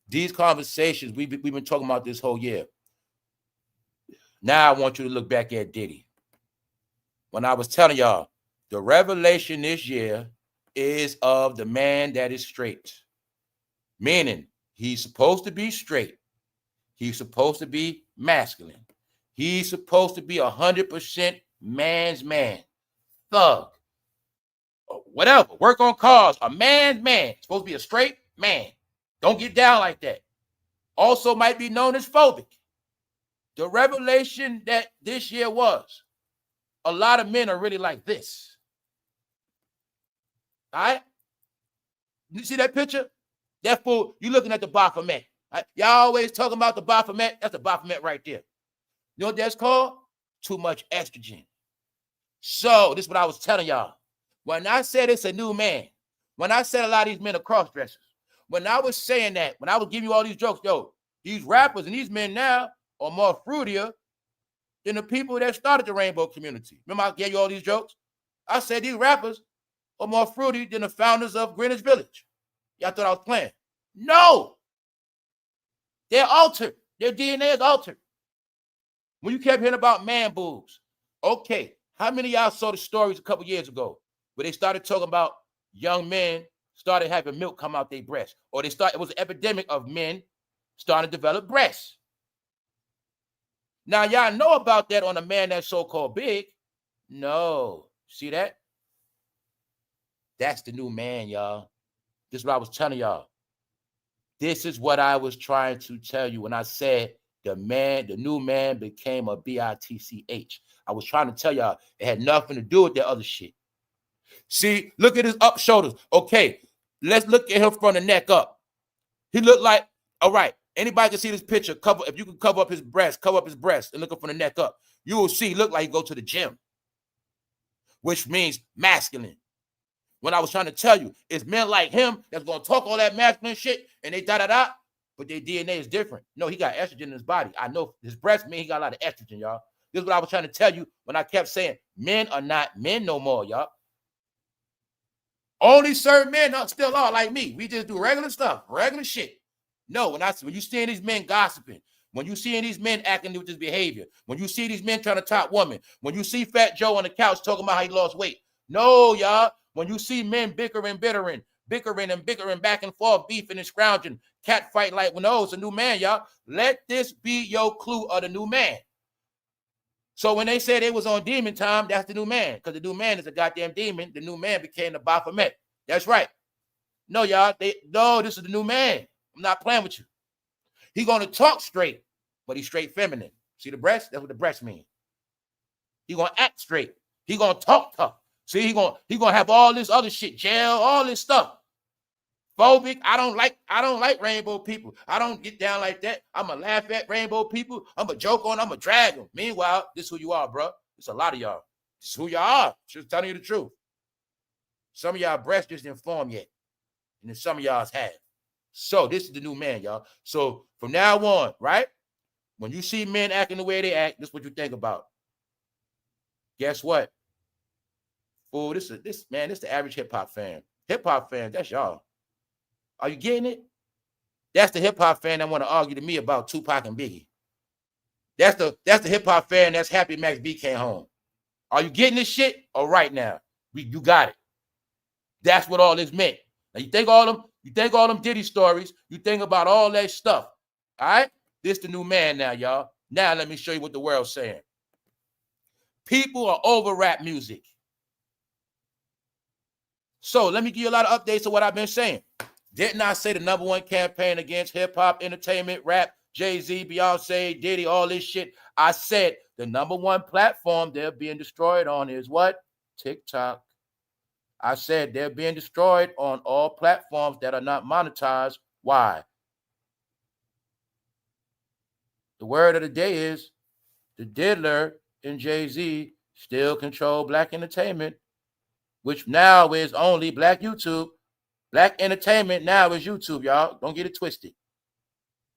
these conversations, we've been talking about this whole year. Now I want you to look back at Diddy. When I was telling y'all, the revelation this year is of the man that is straight. Meaning, he's supposed to be straight. He's supposed to be masculine. He's supposed to be 100% man's man. Thug. Whatever. Work on cars. A man's man. Supposed to be a straight man. Don't get down like that. Also might be known as phobic. The revelation that this year was, a lot of men are really like this. All right? You see that picture? That fool, you looking at the Baphomet. Right? Y'all always talking about the Baphomet. That's the Baphomet right there. You know what that's called? Too much estrogen. So, this is what I was telling y'all. When I said it's a new man, when I said a lot of these men are cross-dressers, when I was saying that, when I was giving you all these jokes, yo, these rappers and these men now are more fruitier than the people that started the rainbow community. Remember I gave you all these jokes? I said these rappers are more fruity than the founders of Greenwich Village. Y'all thought I was playing. No. They're altered. Their DNA is altered. When you kept hearing about man boobs, okay, how many of y'all saw the stories a couple years ago where they started talking about young men started having milk come out their breasts, or it was an epidemic of men starting to develop breasts. Now, y'all know about that on a man that's so-called big. No. See that? That's the new man, y'all. This is what I was telling y'all. This is what I was trying to tell you when I said the new man became a bitch. I was trying to tell y'all it had nothing to do with that other shit. See, look at his up shoulders. Okay, let's look at him from the neck up. He looked like, all right, anybody can see this picture. If you can cover up his breast and look up from the neck up, you will see, look like he go to the gym, which means masculine. When I was trying to tell you, it's men like him that's going to talk all that masculine shit and they da-da-da, but their DNA is different. No, he got estrogen in his body. I know his breast mean he got a lot of estrogen, y'all. This is what I was trying to tell you when I kept saying men are not men no more, y'all. Only certain men still are like me. We just do regular stuff, regular shit. No, when you seeing these men gossiping, when you seeing these men acting with this behavior, when you see these men trying to top women, when you see Fat Joe on the couch talking about how he lost weight. No, y'all. When you see men bickering and bickering back and forth, beefing and scrounging, cat fight like, well, no, it's a new man, y'all. Let this be your clue of the new man. So when they said it was on demon time, that's the new man, because the new man is a goddamn demon. The new man became the Baphomet. That's right. No, y'all. This is the new man. I'm not playing with you. He's going to talk straight, but he's straight feminine. See the breast? That's what the breast means. He's going to act straight. He's going to talk tough. See, he's going to have all this other shit, jail, all this stuff. Phobic. I don't like rainbow people. I don't get down like that. I'm going to laugh at rainbow people. I'm going to joke on them. I'm going to drag them. Meanwhile, this is who you are, bro. It's a lot of y'all. This is who y'all are. Just telling you the truth. Some of y'all breasts just didn't form yet. And then some of y'all's have. So this is the new man, y'all. So from now on, right? When you see men acting the way they act, this is what you think about. Guess what? Oh, this is the average hip-hop fan. Hip-hop fan, that's y'all. Are you getting it? That's the hip-hop fan that want to argue to me about Tupac and Biggie. That's the hip-hop fan that's happy Max B came home. Are you getting this shit? All right now. You got it. That's what all this meant. Now you think all them Diddy stories, you think about all that stuff. All right? This the new man now, y'all. Now let me show you what the world's saying. People are over rap music. So let me give you a lot of updates of what I've been saying. Didn't I say the number one campaign against hip-hop, entertainment, rap, Jay-Z, Beyonce, Diddy, all this shit? I said the number one platform they're being destroyed on is what? TikTok. I said they're being destroyed on all platforms that are not monetized. Why? The word of the day is the diddler and Jay-Z still control black entertainment, which now is only black YouTube. Black entertainment now is YouTube, y'all. Don't get it twisted.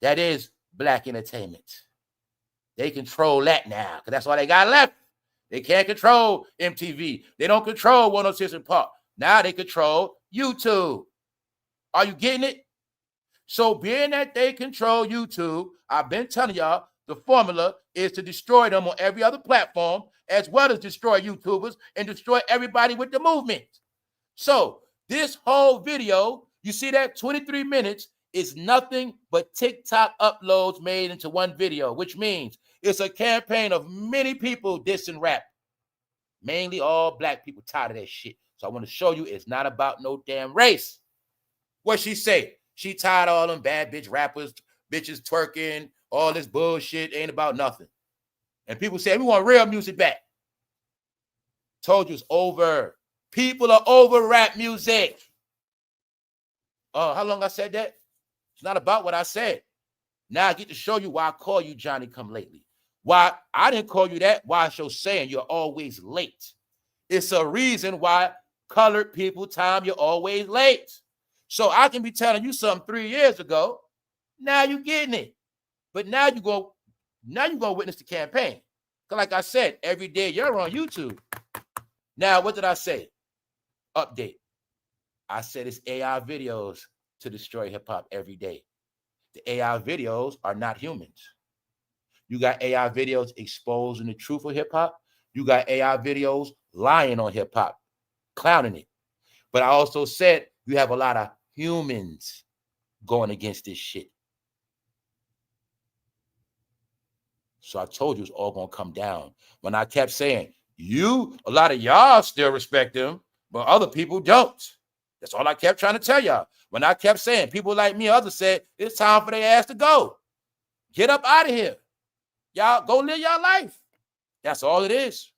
That is black entertainment. They control that now because that's all they got left. They can't control MTV. They don't control 106 and Park. Now they control YouTube. Are you getting it? So being that they control YouTube, I've been telling y'all the formula is to destroy them on every other platform as well as destroy YouTubers and destroy everybody with the movement. So this whole video, you see that 23 minutes is nothing but TikTok uploads made into one video, which means it's a campaign of many people dissing rap. Mainly all black people tired of that shit. So I want to show you it's not about no damn race. What she say? She tired of all them bad bitch rappers, bitches twerking, all this bullshit ain't about nothing. And people say, we want real music back. Told you it's over. People are over rap music. How long I said that? It's not about what I said. Now I get to show you why I call you Johnny Come Lately. Why I didn't call you that, why you're saying you're always late. It's a reason why colored people time you're always late. So I can be telling you something 3 years ago. Now you're getting it. But now you're going to witness the campaign. Because like I said, every day you're on YouTube. Now, what did I say? Update. I said it's AI videos to destroy hip-hop every day. The AI videos are not humans. You got AI videos exposing the truth of hip-hop. You got AI videos lying on hip-hop, clowning it. But I also said you have a lot of humans going against this shit. So I told you it's all going to come down. When I kept saying, a lot of y'all still respect them, but other people don't. That's all I kept trying to tell y'all. When I kept saying, people like me, others said, it's time for their ass to go. Get up out of here. Y'all go live your life. That's all it is.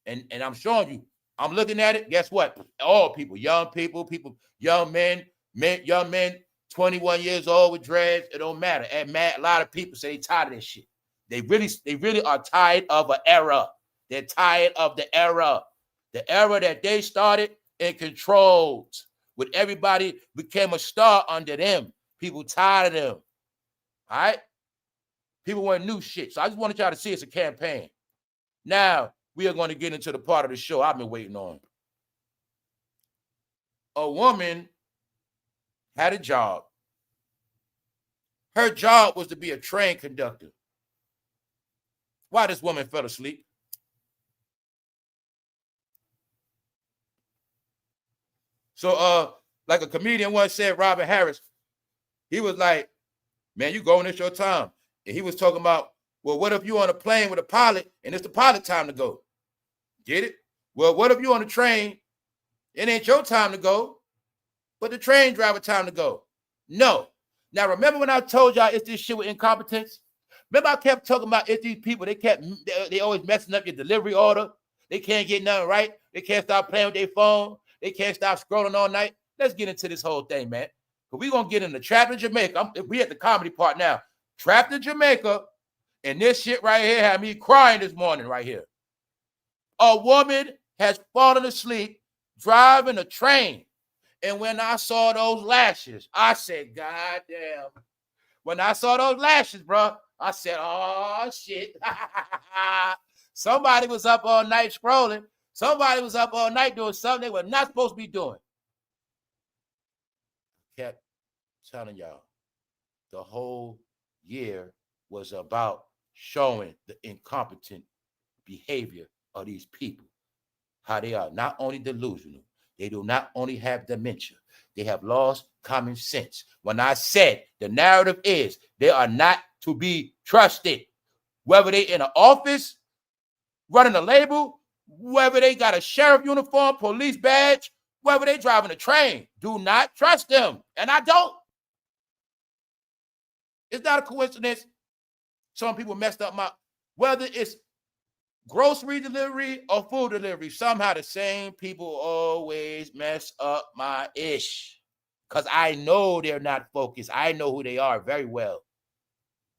And I'm showing you. I'm looking at it. Guess what? All people, young men, 21 years old with dreads. It don't matter. And a lot of people say they tired of this shit. They really are tired of an era. They're tired of the era that they started and controlled. With everybody became a star under them. People tired of them. All right? People want new shit. So I just wanted y'all to see it's a campaign. Now, we are going to get into the part of the show I've been waiting on. A woman had a job. Her job was to be a train conductor. Why this woman fell asleep? So, like a comedian once said, Robert Harris, he was like, man, you going, it's your time. And he was talking about, well, what if you're on a plane with a pilot and it's the pilot time to go? Get it? Well, what if you're on a train, it ain't your time to go, but the train driver time to go? No. Now, remember when I told y'all it's this shit with incompetence? Remember I kept talking about it's these people, they always messing up your delivery order. They can't get nothing right. They can't stop playing with their phone. They can't stop scrolling all night. Let's get into this whole thing, man. But we're going to get into Trapped in Jamaica. We at the comedy part now. Trapped in Jamaica. And this shit right here had me crying this morning right here. A woman has fallen asleep driving a train. And when I saw those lashes, I said, God damn. When I saw those lashes, bro, I said, oh, shit. Somebody was up all night scrolling. Somebody was up all night doing something they were not supposed to be doing. Kept telling y'all, the whole year was about showing the incompetent behavior of these people. How they are not only delusional, they do not only have dementia, they have lost common sense. When I said the narrative is they are not to be trusted, whether they in an office, running a label, whether they got a sheriff uniform, police badge, whether they driving a train, do not trust them. And I don't. It's not a coincidence. Some people messed up whether it's grocery delivery or food delivery, somehow the same people always mess up my ish. Because I know they're not focused. I know who they are very well.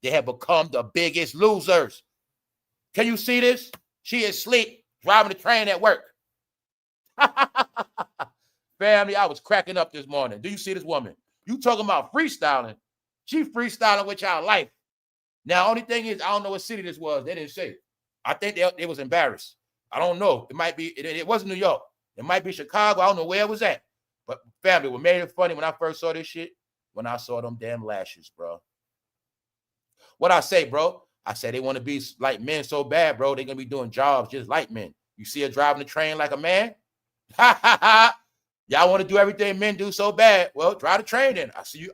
They have become the biggest losers. Can you see this? She is asleep, driving the train at work. Family, I was cracking up this morning. Do you see this woman? You talking about freestyling. She freestyling with y'all life. Now, only thing is, I don't know what city this was. They didn't say. I think they was embarrassed. I don't know. It might be, it wasn't New York. It might be Chicago. I don't know where it was at. But family, what made it funny when I first saw this shit? When I saw them damn lashes, bro. What I say, bro? I said they want to be like men so bad, bro. They're going to be doing jobs just like men. You see her driving the train like a man? Ha, ha, ha. Y'all want to do everything men do so bad. Well, drive the train then. I see you.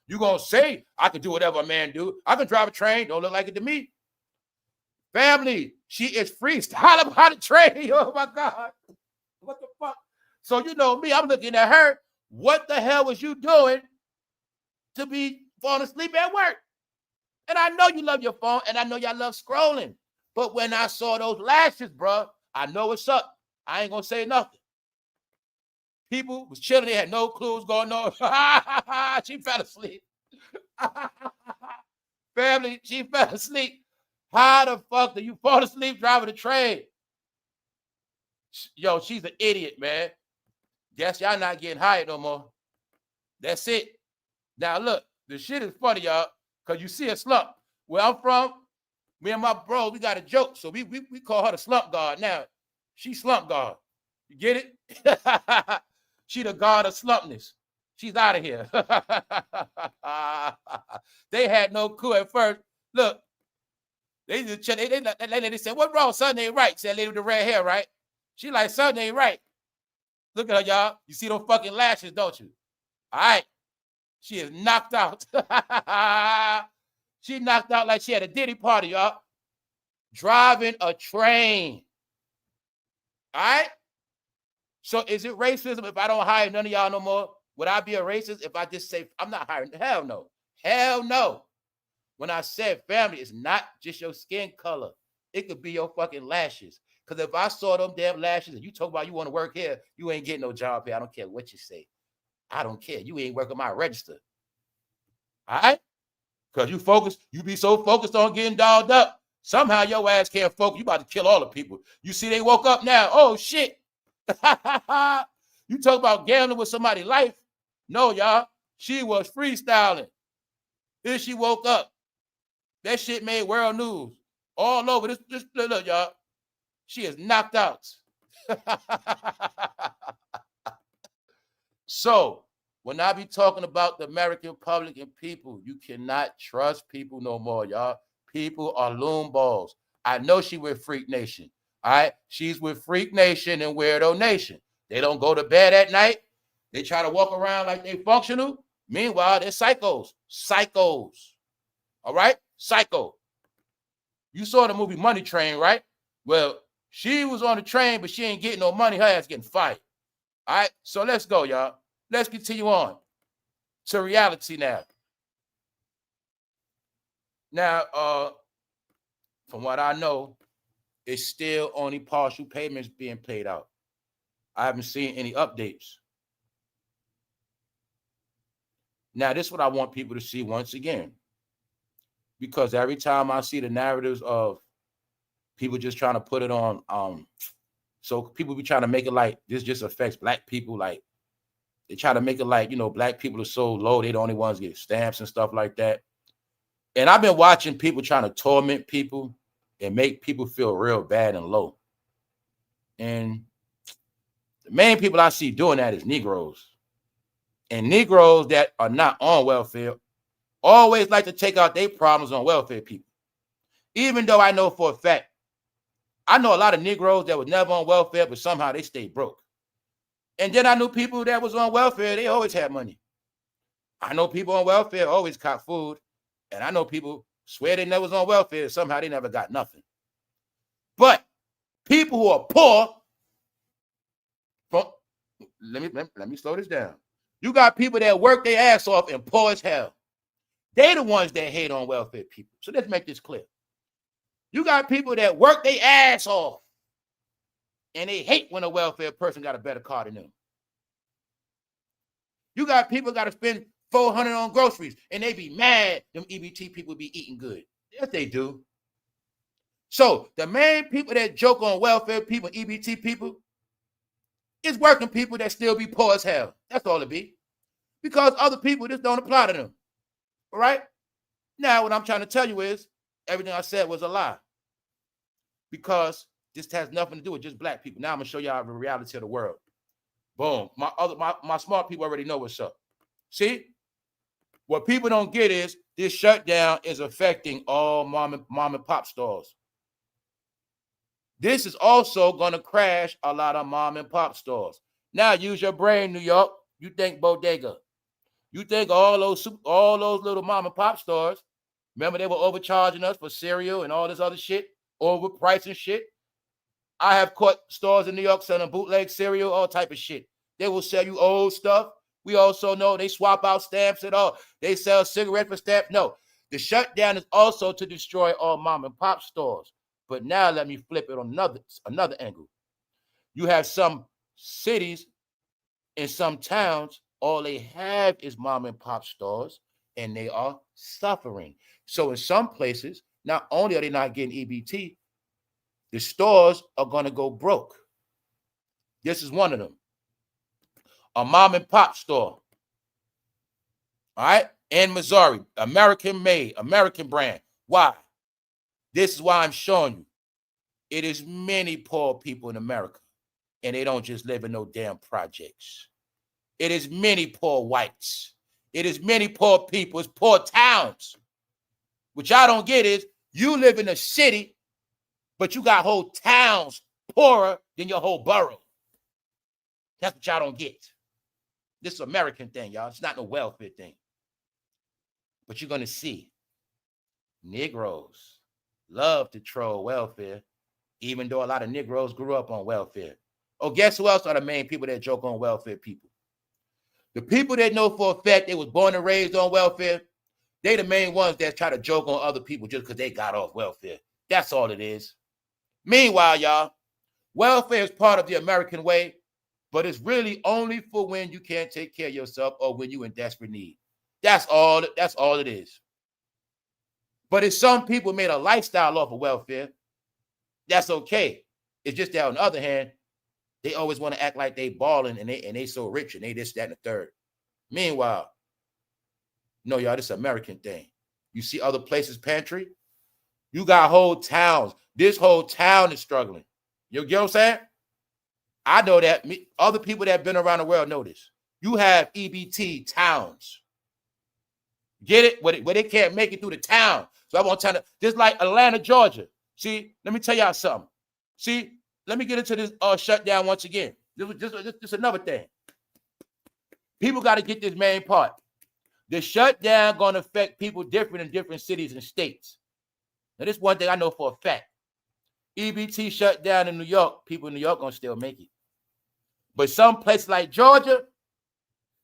You going to say I can do whatever a man do. I can drive a train. Don't look like it to me. Family, she is freestyling about the train. Oh, my God. What the fuck? So, you know me, I'm looking at her. What the hell was you doing to be falling asleep at work? And I know you love your phone, and I know y'all love scrolling. But when I saw those lashes, bro, I know what's up. I ain't going to say nothing. People was chilling. They had no clues going on. She fell asleep. Family, she fell asleep. How the fuck do you fall asleep driving a train? Yo, she's an idiot, man. Guess y'all not getting hired no more. That's it. Now, look, the shit is funny, y'all, because you see a slump. Where I'm from, me and my bro, we got a joke. So we call her the slump guard. Now, she slump guard. You get it? She the god of slumpness. She's out of here. They had no clue at first. Look, they said, "What wrong? Something ain't right." Said lady with the red hair, right? She like, "Something ain't right." Look at her, y'all. You see those fucking lashes, don't you? All right. She is knocked out. She knocked out like she had a Diddy party, y'all. Driving a train. All right? So is it racism if I don't hire none of y'all no more? Would I be a racist if I just say, I'm not hiring? Hell no. Hell no. When I said family, it's not just your skin color. It could be your fucking lashes. Because if I saw them damn lashes and you talk about you want to work here, you ain't getting no job here. I don't care what you say. I don't care. You ain't working my register. All right? Because you be so focused on getting dolled up. Somehow your ass can't focus. You about to kill all the people. You see they woke up now. Oh, shit. You talk about gambling with somebody's life. No, y'all. She was freestyling. Then she woke up. That shit made world news. All over. This look, y'all. She is knocked out. So, when I be talking about the American public and people, you cannot trust people no more, y'all. People are loon balls. I know she with Freak Nation. All right? She's with Freak Nation and Weirdo Nation. They don't go to bed at night. They try to walk around like they functional. Meanwhile, they're psychos. Psychos. All right? Psycho. You saw the movie Money Train, right? Well, she was on the train, but she ain't getting no money. Her ass getting fired. All right? So let's go, y'all. Let's continue on to reality now. Now, from what I know, it's still only partial payments being paid out. I haven't seen any updates. Now, this is what I want people to see once again. Because every time I see the narratives of people just trying to put it on, so people be trying to make it like this just affects black people, like they try to make it like, black people are so low, they the only ones get stamps and stuff like that. And I've been watching people trying to torment people and make people feel real bad and low. And the main people I see doing that is Negroes. And Negroes that are not on welfare always like to take out their problems on welfare people. Even though I know for a fact, I know a lot of Negroes that was never on welfare, but somehow they stayed broke. And then I knew people that was on welfare, they always had money. I know people on welfare always caught food. And I know people swear they never was on welfare, somehow they never got nothing. But people who are poor, let me slow this down. You got people that work their ass off and poor as hell. They the ones that hate on welfare people. So let's make this clear. You got people that work their ass off, and they hate when a welfare person got a better car than them. You got people got to spend $400 on groceries, and they be mad them EBT people be eating good. Yes, they do. So the main people that joke on welfare people, EBT people, is working people that still be poor as hell. That's all it be. Because other people just don't apply to them. All right? Now, what I'm trying to tell you is everything I said was a lie. Because this has nothing to do with just black people. Now I'm going to show y'all the reality of the world. Boom. My smart people already know what's up. See? What people don't get is this shutdown is affecting all mom and pop stores. This is also going to crash a lot of mom and pop stores. Now use your brain, New York. You think bodega. You think all those little mom and pop stores, remember they were overcharging us for cereal and all this other shit, overpricing shit. I have caught stores in New York selling bootleg cereal, all type of shit. They will sell you old stuff. We also know they swap out stamps and all. They sell cigarettes for stamps. No, the shutdown is also to destroy all mom and pop stores. But now let me flip it on another angle. You have some cities and some towns, all they have is mom and pop stores, and they are suffering. So in some places, not only are they not getting EBT, the stores are going to go broke. This is one of them. A mom and pop store. All right? In Missouri, American made, American brand. Why? This is why I'm showing you. It is many poor people in America, and they don't just live in no damn projects. It is many poor whites. It is many poor people. It's poor towns. What y'all don't get is you live in a city, but you got whole towns poorer than your whole borough. That's what y'all don't get. This is an American thing, y'all. It's not no welfare thing. But you're going to see Negroes love to troll welfare, even though a lot of Negroes grew up on welfare. Oh, guess who else are the main people that joke on welfare people? The people that know for a fact they was born and raised on welfare, they the main ones that try to joke on other people just because they got off welfare. That's all it is. Meanwhile, y'all, welfare is part of the American way, but it's really only for when you can't take care of yourself or when you're in desperate need. That's all it is. But if some people made a lifestyle off of welfare, that's okay. It's just that on the other hand, they always want to act like they balling and they so rich and they this, that, and the third. Meanwhile, no, y'all, this is an American thing. You see other places pantry? You got whole towns. This whole town is struggling. You get what I'm saying? I know that. Other people that have been around the world know this. You have EBT towns. Get it? Where they can't make it through the town. So I want to tell you, just like Atlanta, Georgia. See, let me tell y'all something. See, let me get into this shutdown once again. This is another thing. People got to get this main part. The shutdown going to affect people different in different cities and states. Now, this one thing I know for a fact. EBT shut down in New York. People in New York going to still make it. But some places like Georgia,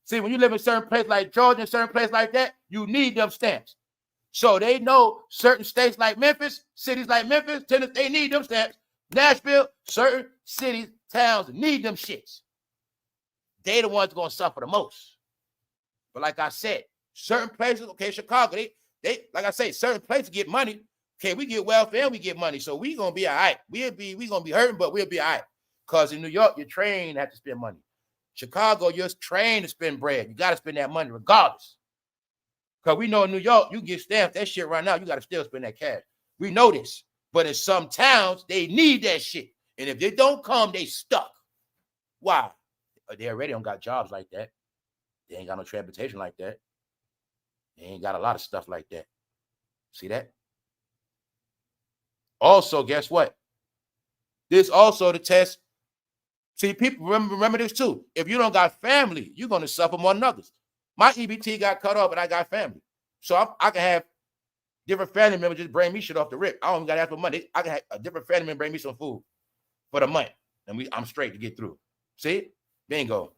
see, when you live in certain places like Georgia and certain places like that, you need them stamps. So they know certain states like Memphis, cities like Memphis, Tennessee, they need them stamps. Nashville, certain cities, towns need them shits. They the ones going to suffer the most. But like I said, certain places, okay, Chicago, they like I say, certain places get money. Okay, we get welfare and we get money. So we going to be all right. We going to be hurting, but we'll be all right. Because in New York, you're trained to have to spend money. Chicago, you're trained to spend bread. You got to spend that money regardless. Because we know in New York, you get stamps, that shit right now, you got to still spend that cash. We know this. But in some towns, they need that shit. And if they don't come, they stuck. Why? They already don't got jobs like that. They ain't got no transportation like that. They ain't got a lot of stuff like that. See that? Also, guess what? This also the test. See, people remember this too. If you don't got family, you're going to suffer more than others. My EBT got cut off, but I got family. So I can have different family members just bring me shit off the rip. I don't got to ask for money. I can have a different family member bring me some food for the month. And I'm straight to get through. See? Bingo.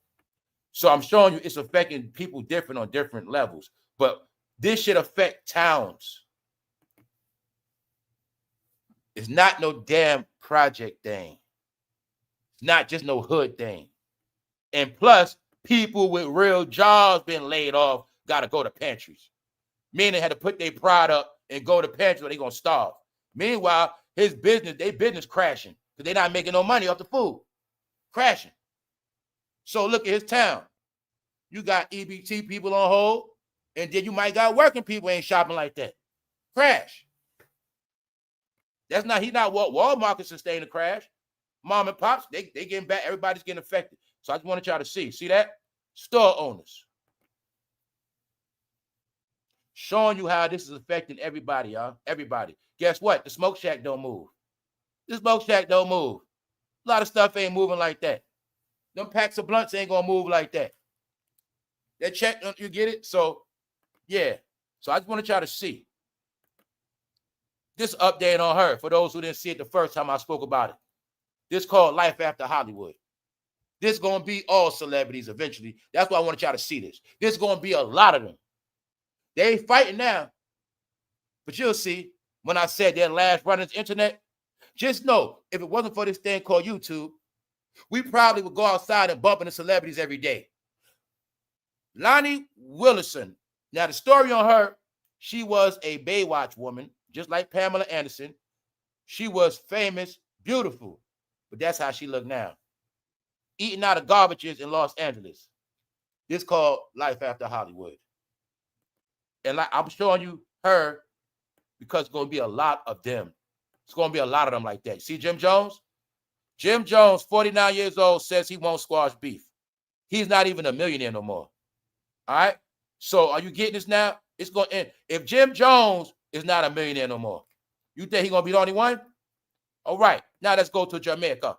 So I'm showing you it's affecting people different on different levels. But this should affect towns. It's not no damn project thing. It's not just no hood thing. And plus, people with real jobs being laid off got to go to pantries. Meaning they had to put their pride up and go to pantries or they're going to starve. Meanwhile, his business, their business crashing because they're not making no money off the food. Crashing. So look at his town. You got EBT people on hold, and then you might got working people ain't shopping like that. Crash. That's not, he's not what Walmart can sustain a crash. Mom and pops, they getting back, everybody's getting affected. So I just wanted y'all to see that? Store owners. Showing you how this is affecting everybody, y'all. Everybody. Guess what? The smoke shack don't move. The smoke shack don't move. A lot of stuff ain't moving like that. Them packs of blunts ain't gonna move like that. That check, you get it? So, yeah. So I just wanted y'all to see. This update on her, for those who didn't see it the first time I spoke about it. This called Life After Hollywood. This gonna be all celebrities eventually. That's why I wanted y'all to see this. This gonna be a lot of them. They ain't fighting now. But you'll see when I said their last run on the internet. Just know, if it wasn't for this thing called YouTube, we probably would go outside and bump into celebrities every day. Lonnie Wilson. Now, the story on her, she was a Baywatch woman, just like Pamela Anderson. She was famous, beautiful, but that's how she looked now. Eating out of garbages in Los Angeles. This called Life After Hollywood. And like I'm showing you her because it's going to be a lot of them. It's going to be a lot of them like that. See Jim Jones? Jim Jones, 49 years old, says he won't squash beef. He's not even a millionaire no more. All right? So are you getting this now? It's going to end. If Jim Jones is not a millionaire no more, you think he's going to be the only one? All right. Now let's go to Jamaica.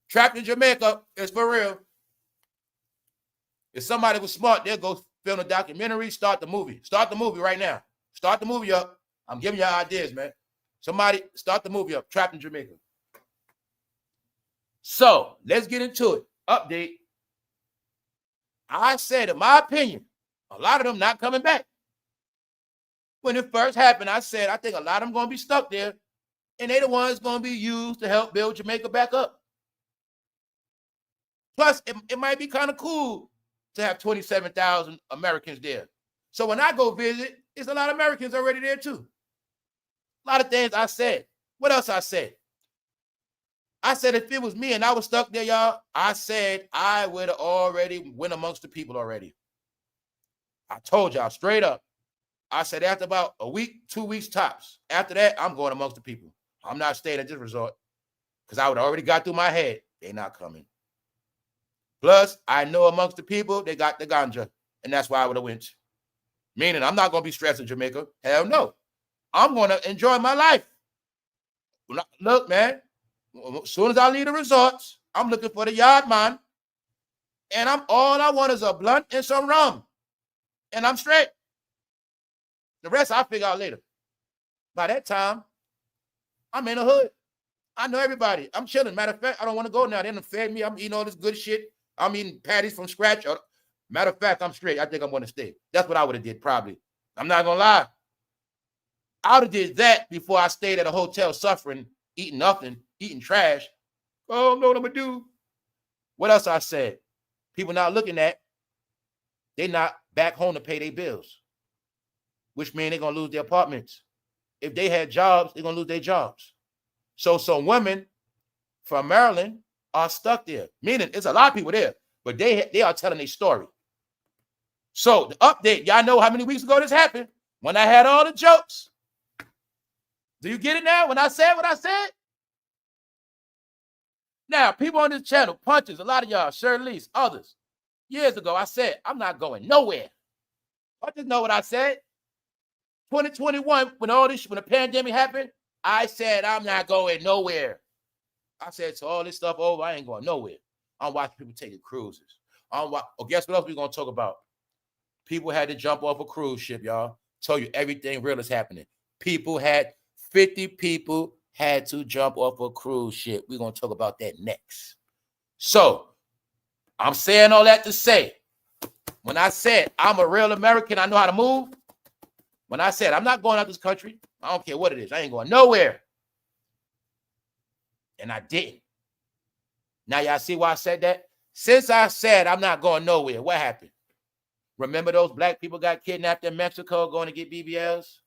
Trapped in Jamaica is for real. If somebody was smart, they'll go film a documentary, start the movie. Start the movie right now. Start the movie up. I'm giving y'all ideas, man. Somebody start the movie up. Trapped in Jamaica. So let's get into it. Update. I said, in my opinion, a lot of them not coming back. When it first happened, I said, I think a lot of them going to be stuck there, and they the ones going to be used to help build Jamaica back up. Plus, it might be kind of cool to have 27,000 Americans there. So when I go visit, it's a lot of Americans already there too. A lot of things I said. What else I said? I said if it was me and I was stuck there, y'all, I said I would have already went amongst the people already. I told y'all straight up. I said after about a week, 2 weeks tops. After that, I'm going amongst the people. I'm not staying at this resort because I would already got through my head. They're not coming. Plus, I know amongst the people, they got the ganja, and that's why I would have went. Meaning, I'm not going to be stressed in Jamaica. Hell no. I'm going to enjoy my life. Look, man, as soon as I leave the resorts, I'm looking for the yard man, and all I want is a blunt and some rum, and I'm straight. The rest I'll figure out later. By that time, I'm in the hood. I know everybody. I'm chilling. Matter of fact, I don't want to go now. They done fed me. I'm eating all this good shit. I'm eating patties from scratch. Matter of fact, I'm straight. I think I'm going to stay. That's what I would have did probably. I'm not going to lie. I would have did that before I stayed at a hotel suffering, eating nothing, eating trash. Oh, know what I'm going to do. What else I said? People not looking at, they not back home to pay their bills, which means they're going to lose their apartments. If they had jobs, they're going to lose their jobs. So some women from Maryland are stuck there. Meaning, it's a lot of people there, but they are telling a story. So the update, y'all know how many weeks ago this happened? When I had all the jokes. Do you get it now? When I said what I said? Now, people on this channel, Punches, a lot of y'all, Shirley's, others. Years ago, I said, I'm not going nowhere. I just know what I said. 2021, when the pandemic happened, I said, I'm not going nowhere. I said, so all this stuff over, I ain't going nowhere. I'm watching people taking cruises. Guess what else we're going to talk about? People had to jump off a cruise ship, y'all. Tell you everything real is happening. 50 people had to jump off a cruise ship. We're going to talk about that next. So, I'm saying all that to say, when I said I'm a real American, I know how to move, When I said I'm not going out this country, I don't care what it is. I ain't going nowhere. And I didn't. Now y'all see why I said that? Since I said I'm not going nowhere, what happened? Remember those black people got kidnapped in Mexico going to get BBLs?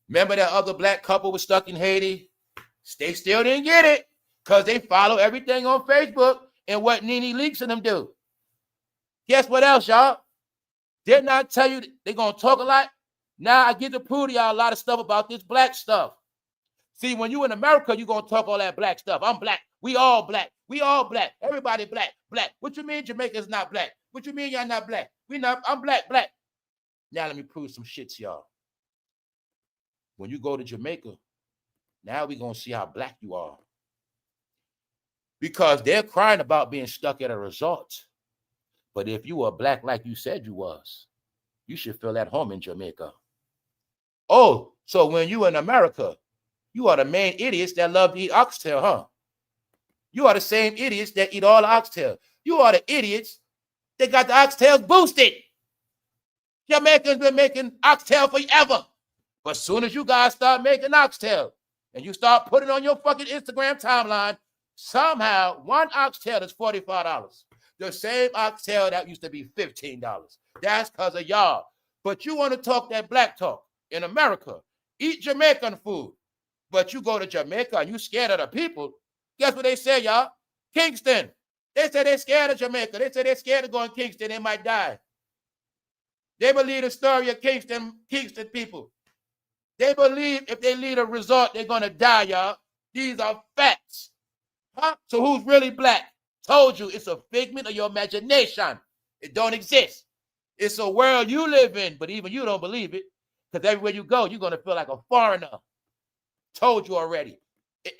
Remember that other black couple was stuck in Haiti? They still didn't get it because they follow everything on Facebook and what Nene Leakes and them do. Guess what else, y'all? Didn't I tell you they're going to talk a lot? Now I get to prove to y'all a lot of stuff about this black stuff. See, when you in America, you're going to talk all that black stuff. I'm black. We all black. We all black. Everybody black. Black. What you mean Jamaica's not black? What you mean y'all not black? We not. I'm black. Black. Now let me prove some shit to y'all. When you go to Jamaica, now we're going to see how black you are. Because they're crying about being stuck at a resort. But if you are black like you said you was, you should feel at home in Jamaica. Oh, so when you in America, you are the main idiots that love to eat oxtail, huh? You are the same idiots that eat all the oxtail. You are the idiots that got the oxtails boosted. Jamaicans been making oxtail forever. But as soon as you guys start making oxtail and you start putting on your fucking Instagram timeline, somehow one oxtail is $45. The same oxtail that used to be $15. That's because of y'all. But you want to talk that black talk in America. Eat Jamaican food. But you go to Jamaica and you scared of the people. Guess what they say, y'all? Kingston. They say they're scared of Jamaica. They say they're scared of going to Kingston. They might die. They believe the story of Kingston people. They believe if they leave a resort, they're going to die, y'all. These are facts. Huh? So who's really black? Told you it's a figment of your imagination. It don't exist. It's a world you live in, but even you don't believe it. Because everywhere you go, you're going to feel like a foreigner. Told you already.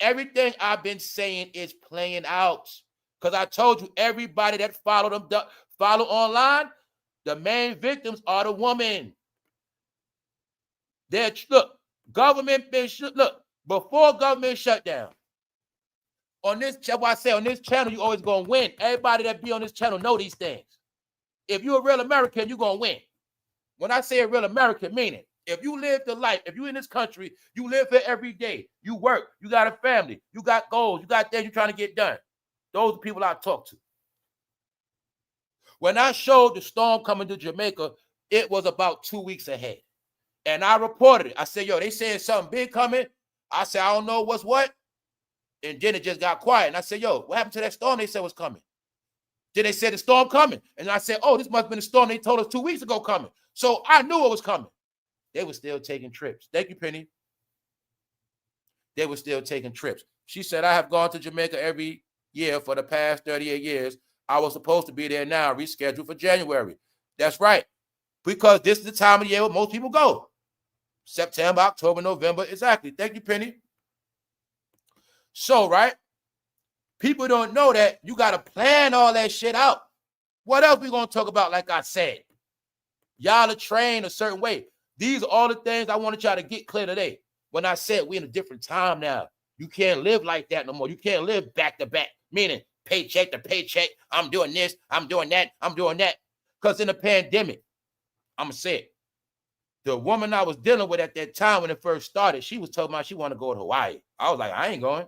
Everything I've been saying is playing out. Because I told you, everybody that follow online, the main victims are the women. Look, government been look, before government shutdown, on this, what I say, on this channel, you always gonna win. Everybody that be on this channel know these things. If you're a real American, you're gonna win. When I say a real American, meaning if you live the life, if you're in this country, you live here every day, you work, you got a family, you got goals, you got things you're trying to get done. Those are the people I talk to. When I showed the storm coming to Jamaica, it was about 2 weeks ahead. And I reported it. I said, yo, they saying something big coming. I said, I don't know what's what. And then it just got quiet. And I said, yo, what happened to that storm they said was coming? Then they said the storm coming. And I said, oh, this must have been the storm they told us 2 weeks ago coming. So I knew it was coming. They were still taking trips. Thank you, Penny. They were still taking trips. She said, I have gone to Jamaica every year for the past 38 years. I was supposed to be there now, rescheduled for January. That's right. Because this is the time of year where most people go. September, October, November. Exactly. Thank you, Penny. So, right? People don't know that you got to plan all that shit out. What else we going to talk about, like I said? Y'all are trained a certain way. These are all the things I wanted y'all to get clear today. When I said we're in a different time now. You can't live like that no more. You can't live back to back, meaning paycheck to paycheck. I'm doing this, I'm doing that, I'm doing that. Because in the pandemic, I'm going to say it. The woman I was dealing with at that time when it first started, she was telling me she wanted to go to Hawaii. I was like, I ain't going.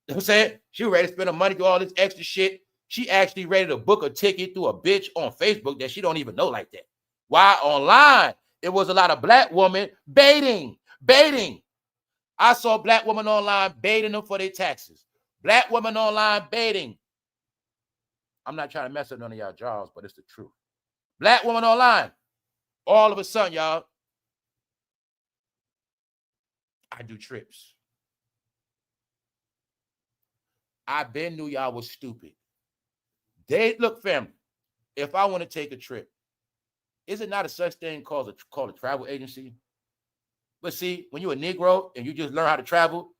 You know what I'm saying? She was ready to spend her money, do all this extra shit. She actually ready to book a ticket through a bitch on Facebook that she don't even know like that. Why? Online, it was a lot of black women baiting. I saw black women online baiting them for their taxes. Black women online baiting. I'm not trying to mess up none of y'all jobs, but it's the truth. Black women online. All of a sudden, y'all, I do trips. I been knew y'all was stupid. Look, family, if I want to take a trip, is it not a such thing called a travel agency? But see, when you're a Negro and you just learn how to travel,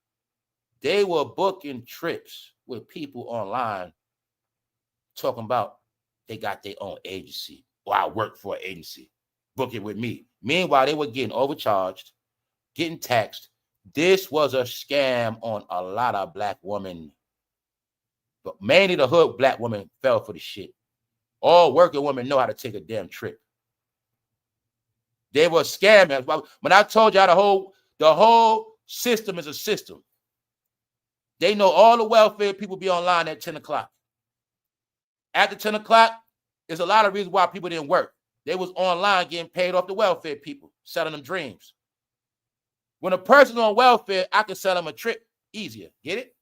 they were booking trips with people online talking about they got their own agency or I work for an agency. Book it with me. Meanwhile, they were getting overcharged, getting taxed. This was a scam on a lot of black women. But mainly the hood black women fell for the shit. All working women know how to take a damn trip. They were scammers. When I told y'all the whole system is a system. They know all the welfare people be online at 10 o'clock. After 10 o'clock, there's a lot of reasons why people didn't work. They was online getting paid off the welfare people, selling them dreams. When a person's on welfare, I can sell them a trip easier. Get it?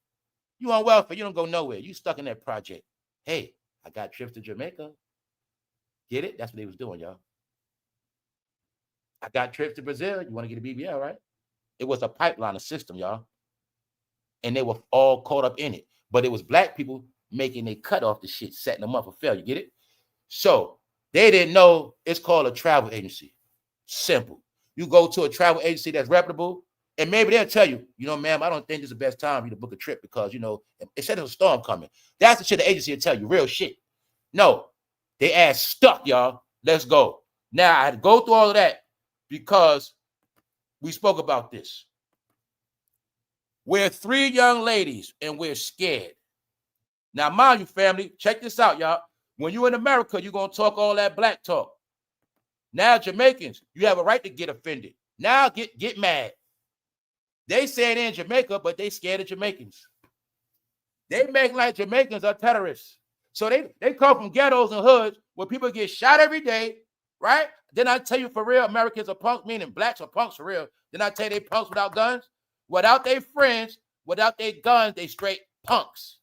You on welfare, you don't go nowhere. You stuck in that project. Hey, I got trips to Jamaica. Get it? That's what they was doing, y'all. I got trips to Brazil. You want to get a BBL, right? It was a pipeline, a system, y'all. And they were all caught up in it. But it was black people making a cut off the shit, setting them up for failure. Get it? So they didn't know it's called a travel agency. Simple. You go to a travel agency that's reputable, and maybe they'll tell you, ma'am, I don't think this is the best time for you to book a trip because, it said there's a storm coming. That's the shit the agency will tell you, real shit. No, they ass stuck, y'all. Let's go. Now, I had to go through all of that because we spoke about this. We're 3 young ladies, and we're scared. Now, mind you, family, check this out, y'all. When you're in America, you're going to talk all that black talk. Now, Jamaicans, you have a right to get offended. Now, get mad. They say they're in Jamaica, but they scared of Jamaicans. They make like Jamaicans are terrorists. So they come from ghettos and hoods where people get shot every day, right? Then I tell you for real, Americans are punks, meaning blacks are punks for real. Then I tell you they punks without guns. Without their friends, without their guns, they straight punks.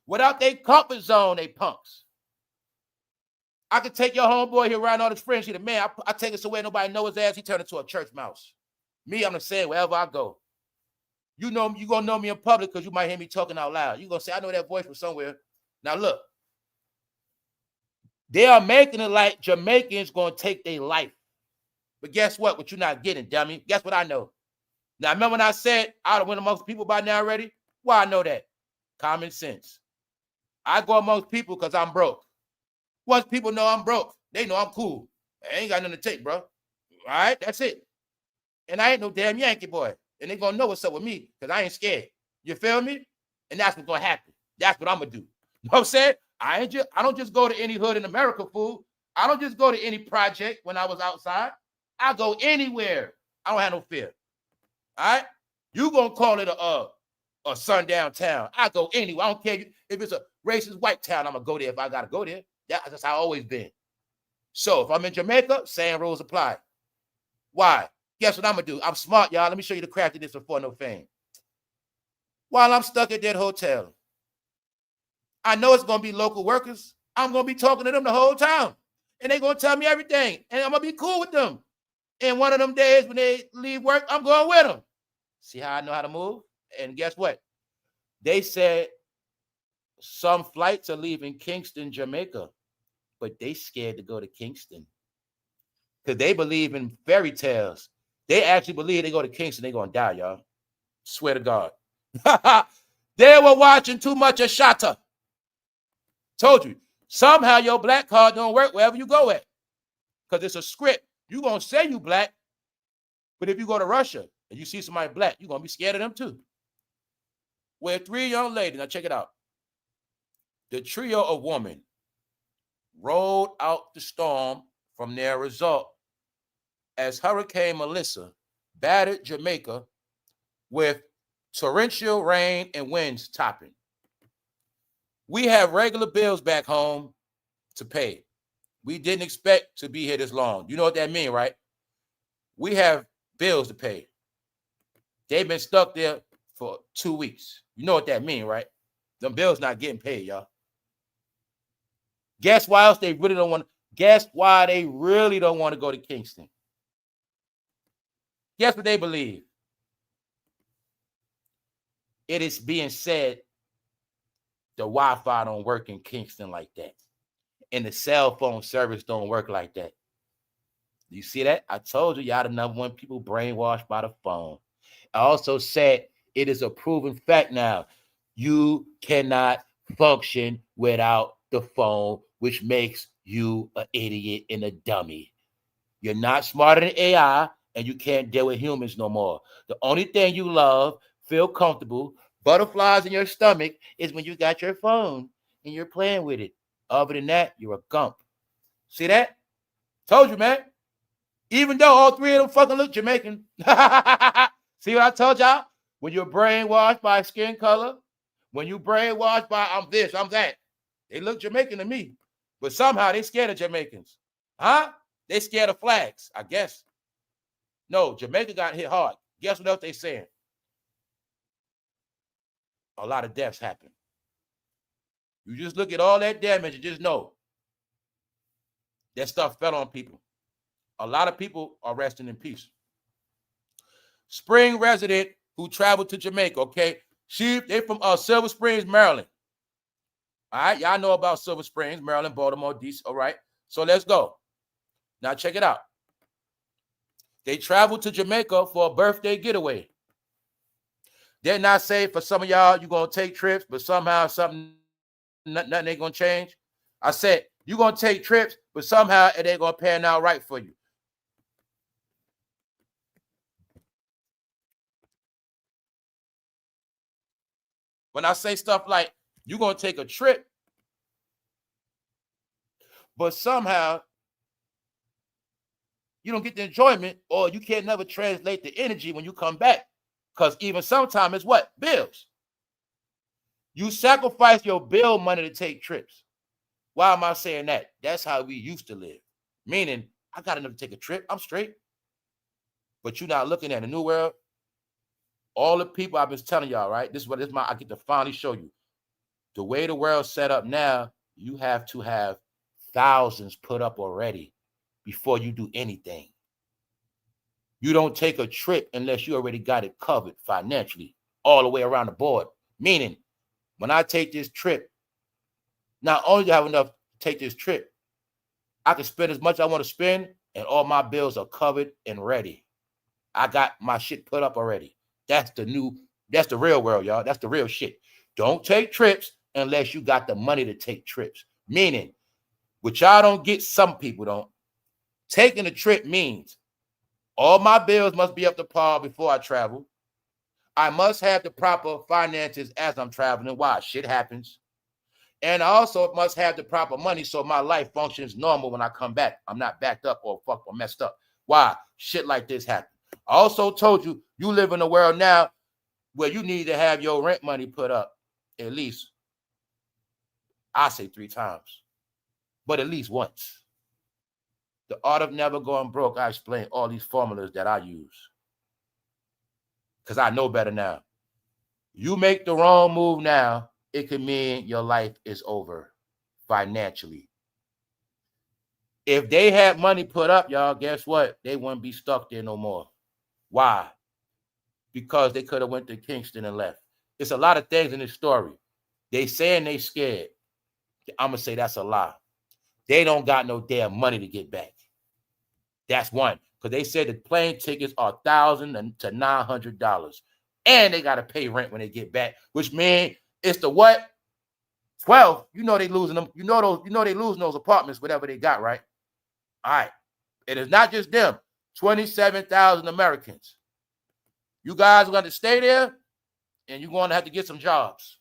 Without their comfort zone, they punks. I could take your homeboy here around all his friends. He the man, I take it somewhere nobody knows his ass. He turned into a church mouse. Me, I'm the same wherever I go. You going to know me in public because you might hear me talking out loud. You're going to say, I know that voice from somewhere. Now, look. They are making it like Jamaicans going to take their life. But guess what? What you're not getting, dummy. Guess what I know? Now, remember when I said I would have went amongst people by now already? Why I know that? Common sense. I go amongst people because I'm broke. Once people know I'm broke, they know I'm cool. I ain't got nothing to take, bro. All right? That's it. And I ain't no damn Yankee boy. And they going to know what's up with me because I ain't scared. You feel me? And that's what's going to happen. That's what I'm going to do. You know what I'm saying? I don't just go to any hood in America, fool. I don't just go to any project when I was outside. I go anywhere. I don't have no fear. All right? You going to call it a sundown town. I go anywhere. I don't care if it's a racist white town. I'm going to go there if I got to go there. That's how I always been. So if I'm in Jamaica, same rules apply. Why? Guess what I'm going to do? I'm smart, y'all. Let me show you the craft of this before no fame. While I'm stuck at that hotel, I know it's going to be local workers. I'm going to be talking to them the whole time. And they're going to tell me everything. And I'm going to be cool with them. And one of them days when they leave work, I'm going with them. See how I know how to move? And guess what? They said some flights are leaving Kingston, Jamaica. But they scared to go to Kingston. Because they believe in fairy tales. They actually believe they go to Kingston, they're going to die, y'all. Swear to God. They were watching too much of Shatta. Told you. Somehow your black card don't work wherever you go at. Because it's a script. You're going to say you black. But if you go to Russia and you see somebody black, you're going to be scared of them too. We're 3 young ladies. Now check it out. The trio of women rolled out the storm from their result as Hurricane Melissa battered Jamaica with torrential rain and winds topping. We have regular bills back home to pay. We didn't expect to be here this long. You know what that means, right? We have bills to pay. They've been stuck there for 2 weeks. You know what that means, right? Them bills not getting paid, y'all. Guess why else they really don't want to? Guess why they really don't want to go to Kingston? Guess what they believe? It is being said the Wi-Fi don't work in Kingston like that. And the cell phone service don't work like that. You see that? I told you, y'all the number one people brainwashed by the phone. I also said it is a proven fact now. You cannot function without the phone, which makes you an idiot and a dummy. You're not smarter than AI, and you can't deal with humans no more. The only thing you love, feel comfortable, butterflies in your stomach is when you got your phone and you're playing with it. Other than that, you're a gump. See that? Told you, man. Even though all three of them fucking look Jamaican. See what I told y'all? When you're brainwashed by skin color, when you brainwashed by I'm this, I'm that, they look Jamaican to me. But somehow they scared of Jamaicans. Huh? They scared of flags, I guess. No, Jamaica got hit hard. Guess what else they saying? A lot of deaths happen. You just look at all that damage and just know that stuff fell on people. A lot of people are resting in peace. Spring resident who traveled to Jamaica, okay? They from Silver Springs, Maryland. All right, y'all know about Silver Springs, Maryland, Baltimore, DC. All right, so let's go. Now check it out. They traveled to Jamaica for a birthday getaway. They're not saying for some of y'all you're gonna take trips, but somehow nothing ain't gonna change. I said you're gonna take trips, but somehow it ain't gonna pan out right for you. When I say stuff like you're gonna take a trip, but somehow you don't get the enjoyment, or you can't never translate the energy when you come back. Because even sometimes it's what? Bills. You sacrifice your bill money to take trips. Why am I saying that? That's how we used to live. Meaning, I got enough to take a trip. I'm straight. But you're not looking at a new world. All the people I've been telling y'all, right? This is what I get to finally show you. The way the world's set up now, you have to have thousands put up already before you do anything. You don't take a trip unless you already got it covered financially all the way around the board. Meaning, when I take this trip, not only do I have enough to take this trip, I can spend as much as I want to spend, and all my bills are covered and ready. I got my shit put up already. That's the real world, y'all. That's the real shit. Don't take trips unless you got the money to take trips. Meaning, which y'all don't get, some people don't. Taking a trip means all my bills must be up to par before I travel. I must have the proper finances as I'm traveling. Why? Shit happens. And I also must have the proper money so my life functions normal when I come back. I'm not backed up or fucked or messed up. Why? Shit like this happens. I also told you, you live in a world now where you need to have your rent money put up at least, I say 3 times, but at least once. The art of never going broke, I explain all these formulas that I use because I know better now. You make the wrong move now, it could mean your life is over financially. If they had money put up, y'all, guess what? They wouldn't be stuck there no more. Why? Because they could have went to Kingston and left. It's a lot of things in this story. They saying they scared. I'm going to say that's a lie. They don't got no damn money to get back. That's one. Because they said the plane tickets are $1,000 to $900. And they got to pay rent when they get back, which means it's the what? 12. You know they losing them. You know they losing those apartments, whatever they got, right? All right. It is not just them. 27,000 Americans. You guys are going to stay there, and you're going to have to get some jobs.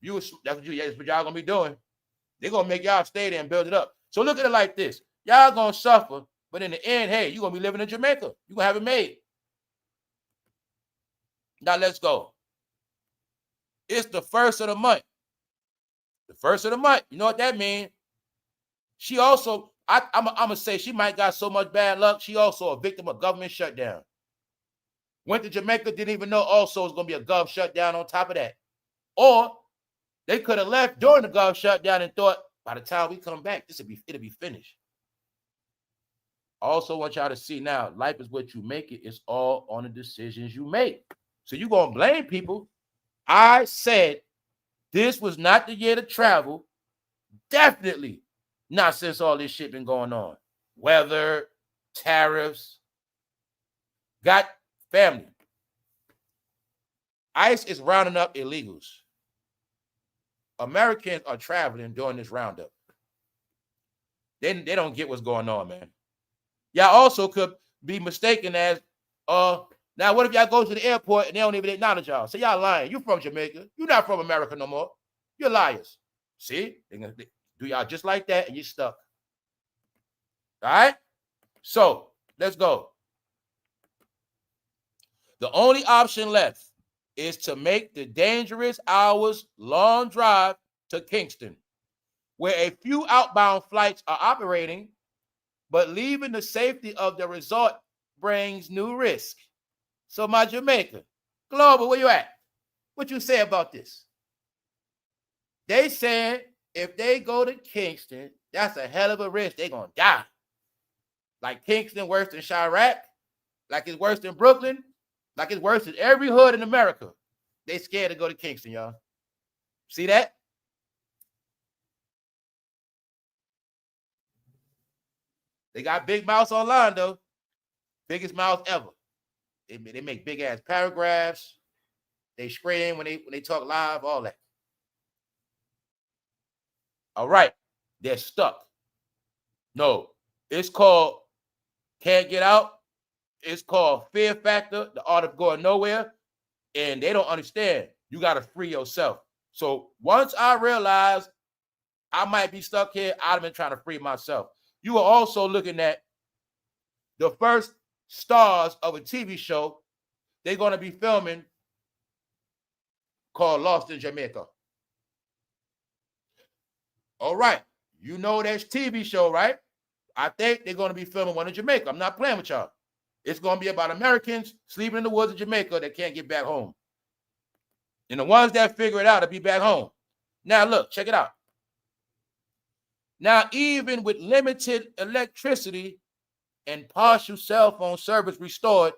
That's what y'all going to be doing. They're going to make y'all stay there and build it up. So look at it like this. Y'all going to suffer, but in the end, hey, you're going to be living in Jamaica. You're going to have it made. Now let's go. It's the first of the month. The first of the month. You know what that means? She also, I'm going to say she might got so much bad luck, she also a victim of government shutdown. Went to Jamaica, didn't even know also it's going to be a gov shutdown on top of that. Or they could have left during the gov shutdown and thought, by the time we come back, it'll be finished. I also want y'all to see now, life is what you make it. It's all on the decisions you make. So you're going to blame people. I said this was not the year to travel. Definitely not since all this shit been going on. Weather, tariffs, got family. ICE is rounding up illegals. Americans are traveling during this roundup. They don't get what's going on, man. Y'all also could be mistaken as, now what if y'all go to the airport and they don't even acknowledge y'all? So y'all lying. You from Jamaica. You're not from America no more. You're liars. See? They're going to do y'all just like that and you're stuck. All right? So let's go. The only option left is to make the dangerous hours long drive to Kingston, where a few outbound flights are operating, but leaving the safety of the resort brings new risk. So my Jamaica, Global, where you at? What you say about this? They saying if they go to Kingston, that's a hell of a risk. They're going to die. Like Kingston worse than Chirac, like it's worse than Brooklyn, like it's worse than every hood in America. They scared to go to Kingston, y'all. See that? They got big mouths online, though. Biggest mouth ever. They make big ass paragraphs. They scream when they talk live, all that. All right. They're stuck. No, it's called Can't Get Out. It's called Fear Factor, the art of going nowhere. And they don't understand. You got to free yourself. So once I realized I might be stuck here, I'd have been trying to free myself. You are also looking at the first stars of a TV show they're going to be filming called Lost in Jamaica. All right. You know that's TV show, right? I think they're going to be filming one in Jamaica. I'm not playing with y'all. It's going to be about Americans sleeping in the woods of Jamaica that can't get back home. And the ones that figure it out will be back home. Now, look, check it out. Now, even with limited electricity and partial cell phone service restored,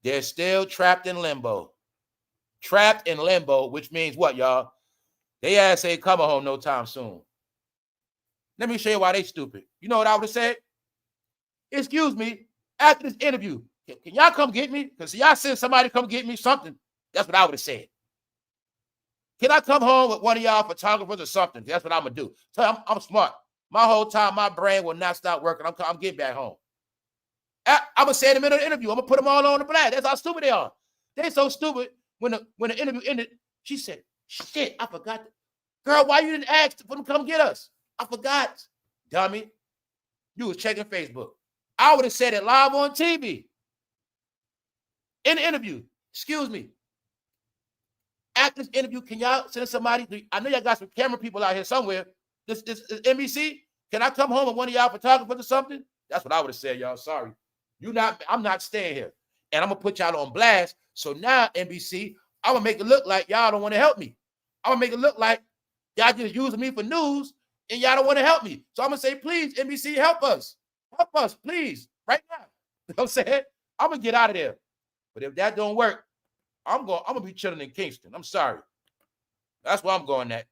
they're still trapped in limbo. Trapped in limbo, which means what, y'all? They ass ain't coming home no time soon. Let me show you why they stupid. You know what I would have said? Excuse me, after this interview, can y'all come get me? Because y'all send somebody come get me something. That's what I would have said. Can I come home with one of y'all photographers or something? That's what I'm going to do. So I'm smart. My whole time, my brain will not stop working. I'm getting back home. I'm going to say in the middle of the interview, I'm going to put them all on the blast. That's how stupid they are. They're so stupid. When the interview ended, she said, shit, I forgot. Girl, why you didn't ask for them to come get us? I forgot. Dummy. You was checking Facebook. I would have said it live on TV. In the interview. Excuse me. After this interview, can y'all send somebody? I know y'all got some camera people out here somewhere. This NBC. Can I come home with one of y'all photographers or something? That's what I would have said, y'all. Sorry. I'm not staying here. And I'm going to put y'all on blast. So now, NBC, I'm going to make it look like y'all don't want to help me. I'm going to make it look like y'all just using me for news and y'all don't want to help me. So I'm going to say, please, NBC, help us. Help us, please, right now. You know what I'm saying? I'm going to get out of there. But if that don't work, I'm going to be chilling in Kingston. I'm sorry. That's where I'm going at.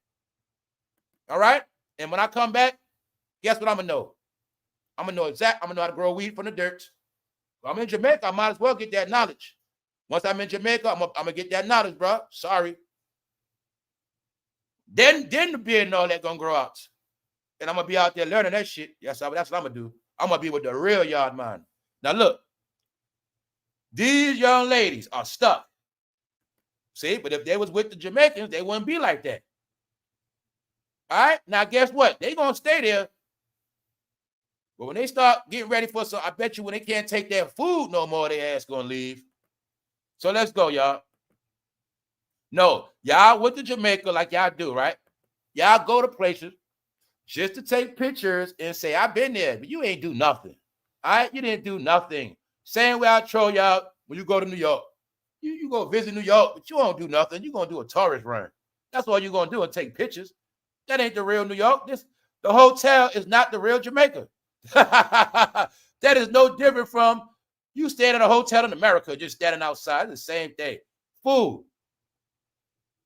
All right? And when I come back, guess what I'm going to know? I'm going to know how to grow weed from the dirt. If I'm in Jamaica, I might as well get that knowledge. Once I'm in Jamaica, I'm going to get that knowledge, bro. Sorry. Then the beard and all that going to grow out. And I'm going to be out there learning that shit. That's what I'm going to do. I'm going to be with the real yard man. Now, look. These young ladies are stuck. See? But if they was with the Jamaicans, they wouldn't be like that. All right? Now, guess what? They going to stay there. But when they start getting ready for some, I bet you when they can't take their food no more, their ass going to leave. So let's go, y'all. No, y'all went to Jamaica like y'all do, right? Y'all go to places just to take pictures and say, I've been there, but you ain't do nothing. All right? You didn't do nothing. Same way I troll y'all when you go to New York. You go visit New York, but you won't do nothing. You're going to do a tourist run. That's all you're going to do and take pictures. That ain't the real New York. The hotel is not the real Jamaica. That is no different from you staying in a hotel in America, just standing outside. It's the same thing. Food.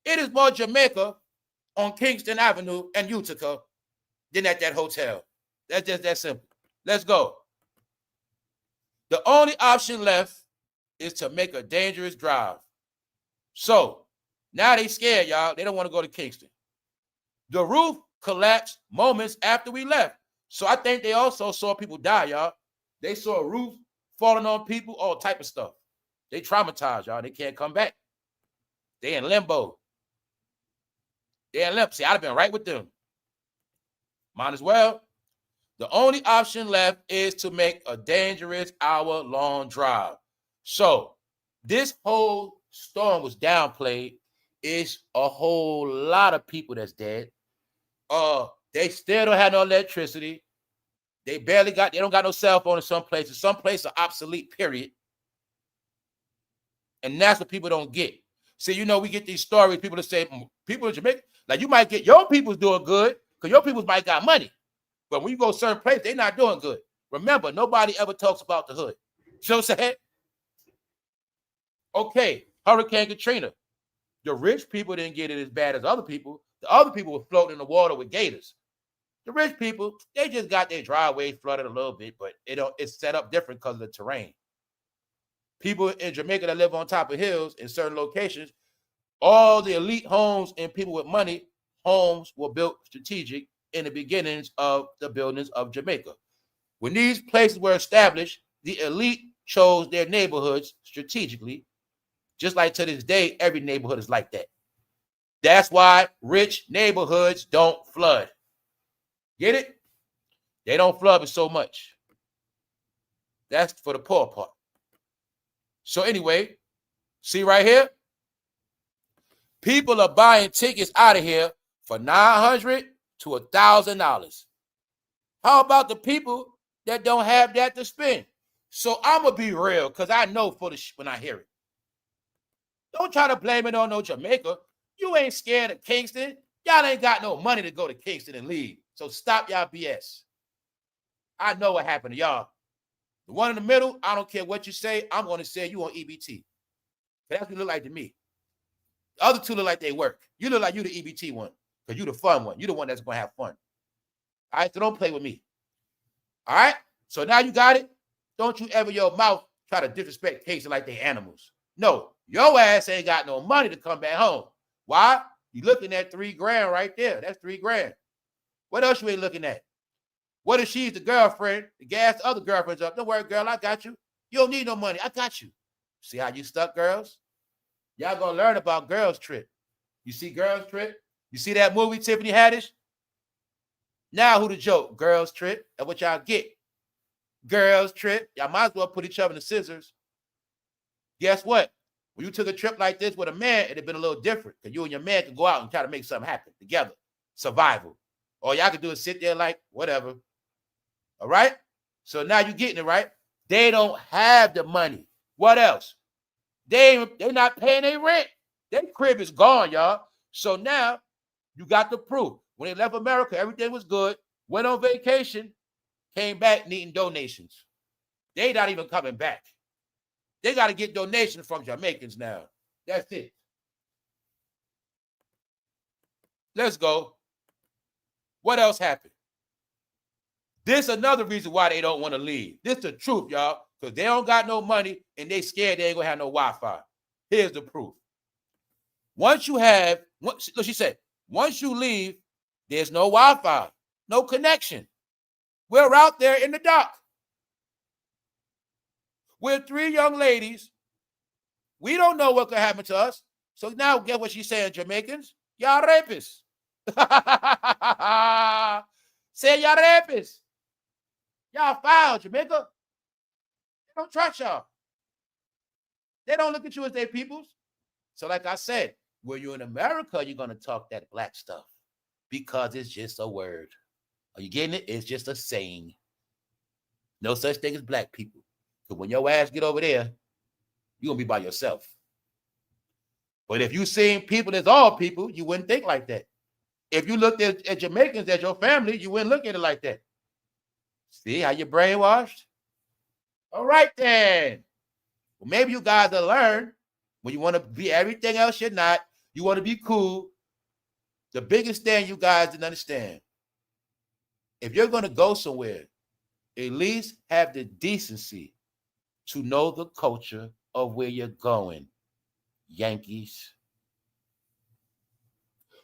It is more Jamaica on Kingston Avenue and Utica than at that hotel. That's just that simple. Let's go. The only option left is to make a dangerous drive. So now they scared, y'all. They don't want to go to Kingston. The roof collapsed moments after we left. So I think they also saw people die, y'all. They saw a roof falling on people, all type of stuff. They traumatized, y'all. They can't come back. They in limbo. They in limbo. See, I'd have been right with them. Might as well. The only option left is to make a dangerous hour-long drive. So this whole storm was downplayed. It's a whole lot of people that's dead. They still don't have no electricity. They don't got no cell phone in some places. Some places are obsolete, period. And that's what people don't get. See, we get these stories, people that say, people in Jamaica, like you might get your people's doing good, because your people's might got money. But when you go to certain places, they're not doing good. Remember, nobody ever talks about the hood. So say, okay, Hurricane Katrina. The rich people didn't get it as bad as other people. The other people were floating in the water with gators. The rich people, they just got their driveways flooded a little bit, but it's set up different because of the terrain. People in Jamaica that live on top of hills in certain locations, all the elite homes and people with money, homes were built strategic in the beginnings of the buildings of Jamaica. When these places were established, the elite chose their neighborhoods strategically. Just like to this day, every neighborhood is like that. That's why rich neighborhoods don't flood. Get it? They don't flood with so much. That's for the poor part. So anyway, see right here? People are buying tickets out of here for $900 to $1,000. How about the people that don't have that to spend? So I'm going to be real, because I know when I hear it. Don't try to blame it on no Jamaica. You ain't scared of Kingston. Y'all ain't got no money to go to Kingston and leave. So stop y'all BS. I know what happened to y'all. The one in the middle, I don't care what you say. I'm going to say you on EBT. That's what you look like to me. The other two look like they work. You look like you the EBT one, because you the fun one. You the one that's going to have fun. All right, so don't play with me. All right, so now you got it. Don't you ever your mouth try to disrespect Kingston like they animals. No, your ass ain't got no money to come back home. Why? You looking at $3,000 right there. That's $3,000. What else you ain't looking at? What if she's the girlfriend, the gas the other girlfriends up? Don't worry, girl, I got you. You don't need no money. I got you. See how you stuck, girls? Y'all gonna learn about Girls Trip. You see Girls Trip? You see that movie, Tiffany Haddish? Now who the joke? Girls Trip. That's what y'all get. Girls Trip. Y'all might as well put each other in the scissors. Guess what? When you took a trip like this with a man, it'd have been a little different, because you and your man could go out and try to make something happen together. Survival. All y'all could do is sit there like, whatever. All right? So now you're getting it, right? They don't have the money. What else? They're not paying their rent. Their crib is gone, y'all. So now you got the proof. When they left America, everything was good. Went on vacation, came back needing donations. They not even coming back. They got to get donations from Jamaicans now. That's it. Let's go. What else happened? This is another reason why they don't want to leave. This is the truth, y'all, because they don't got no money and they scared they ain't going to have no Wi-Fi. Here's the proof. Once you have, she said, once you leave, there's no Wi-Fi, no connection. We're out there in the dock. We're 3 young ladies. We don't know what could happen to us. So now get what she's saying, Jamaicans. Y'all rapists. Say y'all rapists. Y'all foul, Jamaica. They don't trust y'all. They don't look at you as their peoples. So like I said, when you're in America, you're going to talk that black stuff because it's just a word. Are you getting it? It's just a saying. No such thing as black people. Because when your ass get over there, you're going to be by yourself. But if you seen people as all people, you wouldn't think like that. If you looked at Jamaicans as your family, you wouldn't look at it like that. See how you're brainwashed? All right, then. Well, maybe you guys will learn when you want to be everything else you're not. You want to be cool. The biggest thing you guys didn't understand. If you're going to go somewhere, at least have the decency to know the culture of where you're going. Yankees.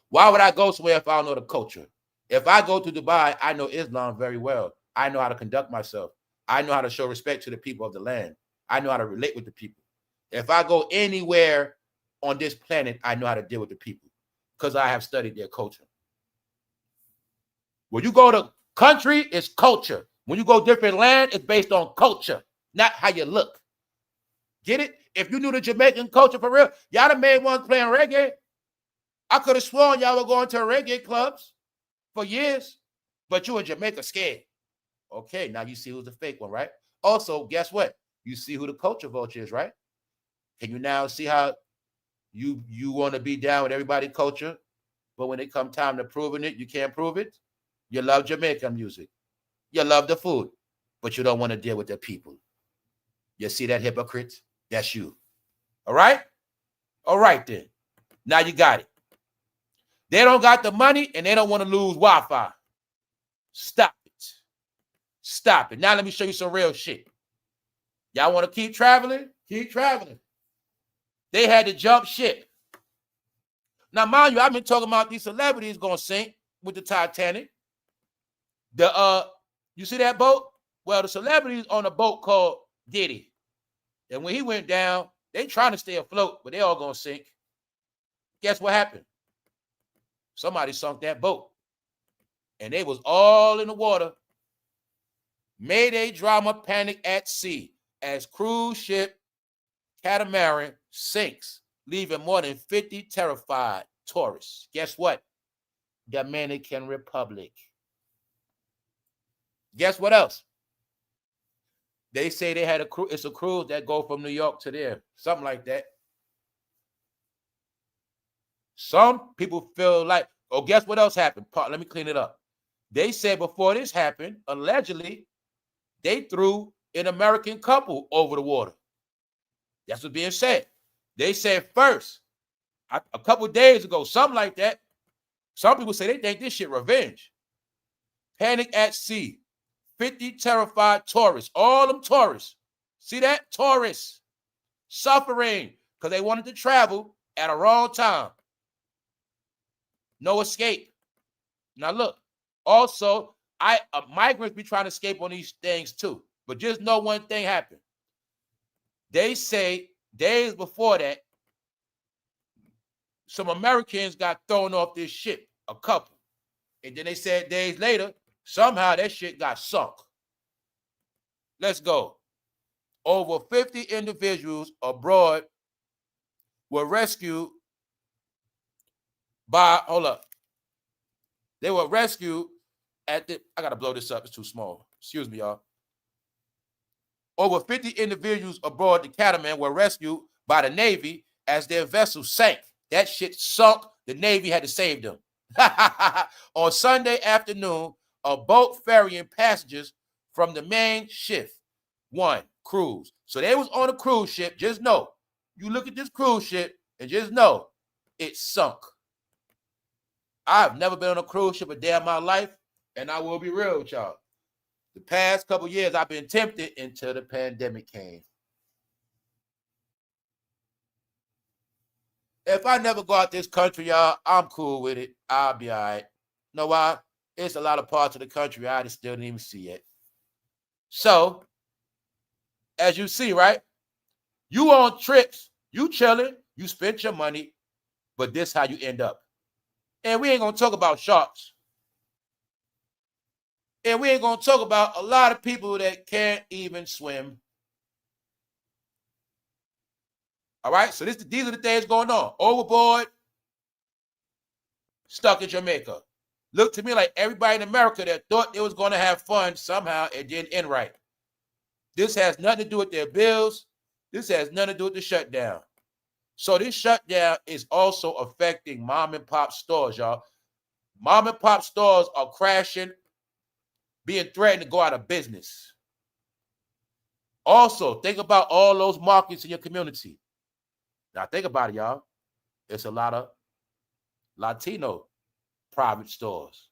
Why would I go somewhere if I don't know the culture? If I go to Dubai, I know Islam very well. I know how to conduct myself. I know how to show respect to the people of the land. I know how to relate with the people. If I go anywhere on this planet, I know how to deal with the people because I have studied their culture. When you go to Country is culture. When you go different land, it's based on culture, not how you look. Get it? If you knew the Jamaican culture for real, y'all the main ones playing reggae. I could have sworn y'all were going to reggae clubs for years, but you in Jamaica scared. Okay, now you see who's the fake one, right? Also, guess what? You see who the culture vulture is, right? Can you now see how you want to be down with everybody's culture, but when it come time to proving it, you can't prove it? You love Jamaican music. You love the food, but you don't want to deal with the people. You see that hypocrite? That's you. All right? All right then. Now you got it. They don't got the money and they don't want to lose Wi-Fi. Stop it. Stop it. Now let me show you some real shit. Y'all want to keep traveling? Keep traveling. They had to jump ship. Now, mind you, I've been talking about these celebrities going to sink with the Titanic. You see that boat? Well, the celebrities on a boat called Diddy. And when he went down, they trying to stay afloat, but they all going to sink. Guess what happened? Somebody sunk that boat. And they was all in the water. Mayday drama, panic at sea as cruise ship catamaran sinks, leaving more than 50 terrified tourists. Guess what? Dominican Republic. Guess what else? They say they had a cruise. It's a cruise that go from New York to there. Something like that. Some people feel like, oh, guess what else happened? Let me clean it up. They said before this happened, allegedly, they threw an American couple over the water. That's what's being said. They said first, a couple of days ago, something like that. Some people say they think this shit revenge. Panic at sea. 50 terrified tourists. All them tourists. See that? Tourists. Suffering because they wanted to travel at a wrong time. No escape. Now look, also, migrants be trying to escape on these things too. But just know one thing happened. They say days before that, some Americans got thrown off this ship, a couple. And then they said days later, somehow that shit got sunk. Let's go. Over 50 individuals abroad were rescued by, hold up. They were rescued at the, I got to blow this up. It's too small. Excuse me, y'all. Over 50 individuals aboard the catamaran were rescued by the Navy as their vessel sank. That shit sunk. The Navy had to save them. On Sunday afternoon, a boat ferrying passengers from the main ship, one cruise. So they was on a cruise ship. Just know, you look at this cruise ship and just know it sunk. I've never been on a cruise ship a day in my life, and I will be real with y'all. The past couple years, I've been tempted until the pandemic came. If I never go out this country, y'all, I'm cool with it. I'll be all right. You know why? It's a lot of parts of the country I just still didn't even see yet. So, as you see, right? You on trips, you chilling, you spent your money, but this how you end up. And we ain't going to talk about sharks. And we ain't going to talk about a lot of people that can't even swim. All right? So these are the things going on. Overboard, stuck in Jamaica. Looked to me like everybody in America that thought they was going to have fun somehow, it didn't end right. This has nothing to do with their bills. This has nothing to do with the shutdown. So this shutdown is also affecting mom and pop stores, y'all. Mom and pop stores are crashing, being threatened to go out of business. Also, think about all those markets in your community. Now, think about it, y'all. It's a lot of Latino private stores.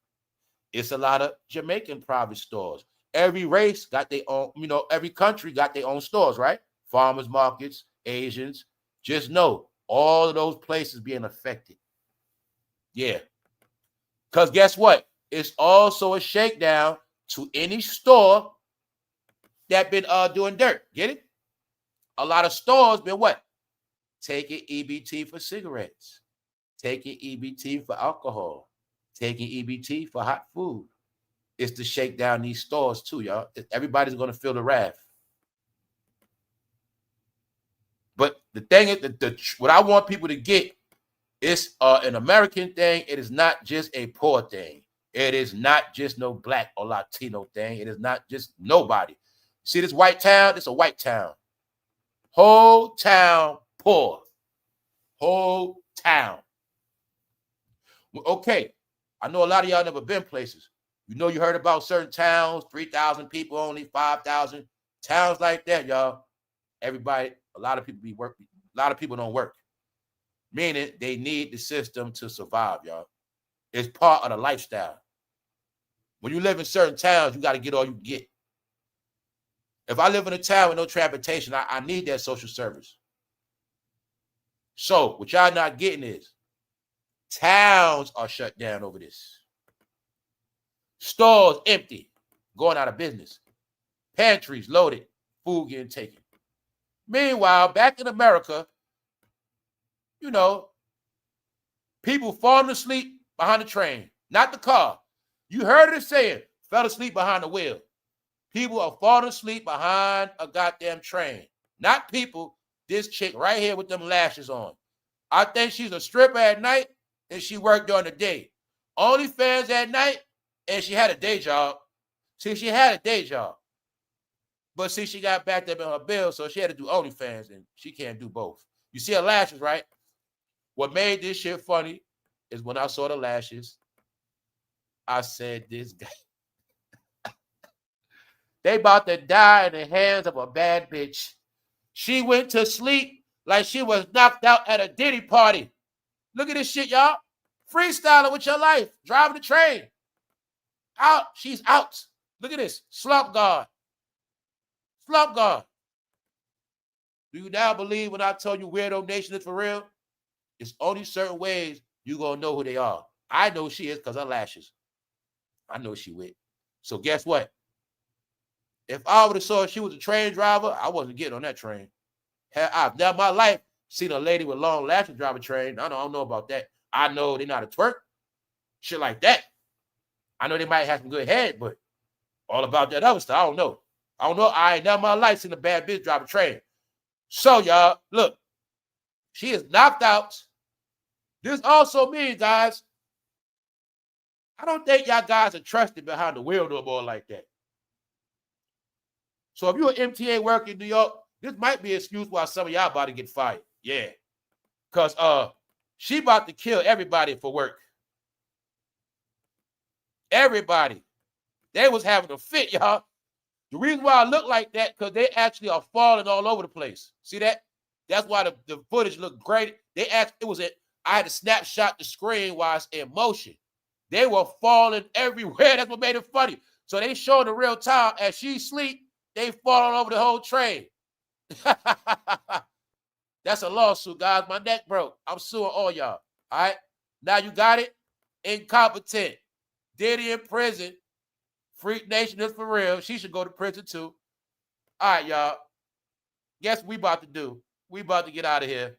It's a lot of Jamaican private stores. Every race got their own, every country got their own stores, right? Farmers markets, Asians. Just know, all of those places being affected. Yeah. Because guess what? It's also a shakedown to any store that been doing dirt. Get it? A lot of stores been what? Taking EBT for cigarettes. Taking EBT for alcohol. Taking EBT for hot food. is to shake down these stores too, y'all. Everybody's going to feel the wrath. But the thing is, what I want people to get is an American thing. It is not just a poor thing. It is not just no black or Latino thing. It is not just nobody. See this white town? It's a white town. Whole town poor. Whole town. Okay, I know a lot of y'all never been places. You know, you heard about certain towns, 3,000 people, only 5,000. Towns like that, y'all. Everybody, a lot of people be working. A lot of people don't work. Meaning they need the system to survive, y'all. It's part of the lifestyle. When you live in certain towns, you got to get all you can get. If I live in a town with no transportation, I need that social service. So what y'all not getting is towns are shut down over this. Stores empty, going out of business. Pantries loaded, food getting taken. Meanwhile, back in America, you know, people falling asleep behind the train, not the car. You heard it saying, fell asleep behind the wheel. People are falling asleep behind a goddamn train. Not people, this chick right here with them lashes on. I think she's a stripper at night and she worked during the day. OnlyFans at night and she had a day job. See, she had a day job. But see, she got backed up in her bill, so she had to do OnlyFans and she can't do both. You see her lashes, right? What made this shit funny is when I saw the lashes, I said, this guy, they about to die in the hands of a bad bitch. She went to sleep like she was knocked out at a Diddy party. Look at this shit, y'all. Freestyling with your life. Driving the train. Out. She's out. Look at this. Slump guard. Slump guard. Do you now believe when I tell you Weirdo Nation is for real? It's only certain ways you're going to know who they are. I know she is because her lashes. I know she with. So guess what? If I would have saw she was a train driver, I wasn't getting on that train. I've never in my life seen a lady with long lashes drive a train. I don't know about that. I know they know how to twerk. Shit like that. I know they might have some good head, but all about that other stuff, I don't know. I ain't never in my life seen a bad bitch drive a train. So, y'all, look. She is knocked out. This also means, guys, I don't think y'all guys are trusted behind the wheel no more like that. So if you're an MTA worker in New York, this might be an excuse why some of y'all about to get fired. Yeah. Because she about to kill everybody for work. Everybody. They was having a fit, y'all. The reason why I look like that, because they actually are falling all over the place. See that? That's why the footage looked great. I had to snapshot the screen while it's in motion. They were falling everywhere. That's what made it funny. So they showing the real time as she sleep, they falling over the whole train. That's a lawsuit, guys. My neck broke. I'm suing all y'all. All right. Now you got it. Incompetent. Diddy in prison. Freak Nation is for real. She should go to prison too. All right, y'all. Guess what we about to do? We about to get out of here.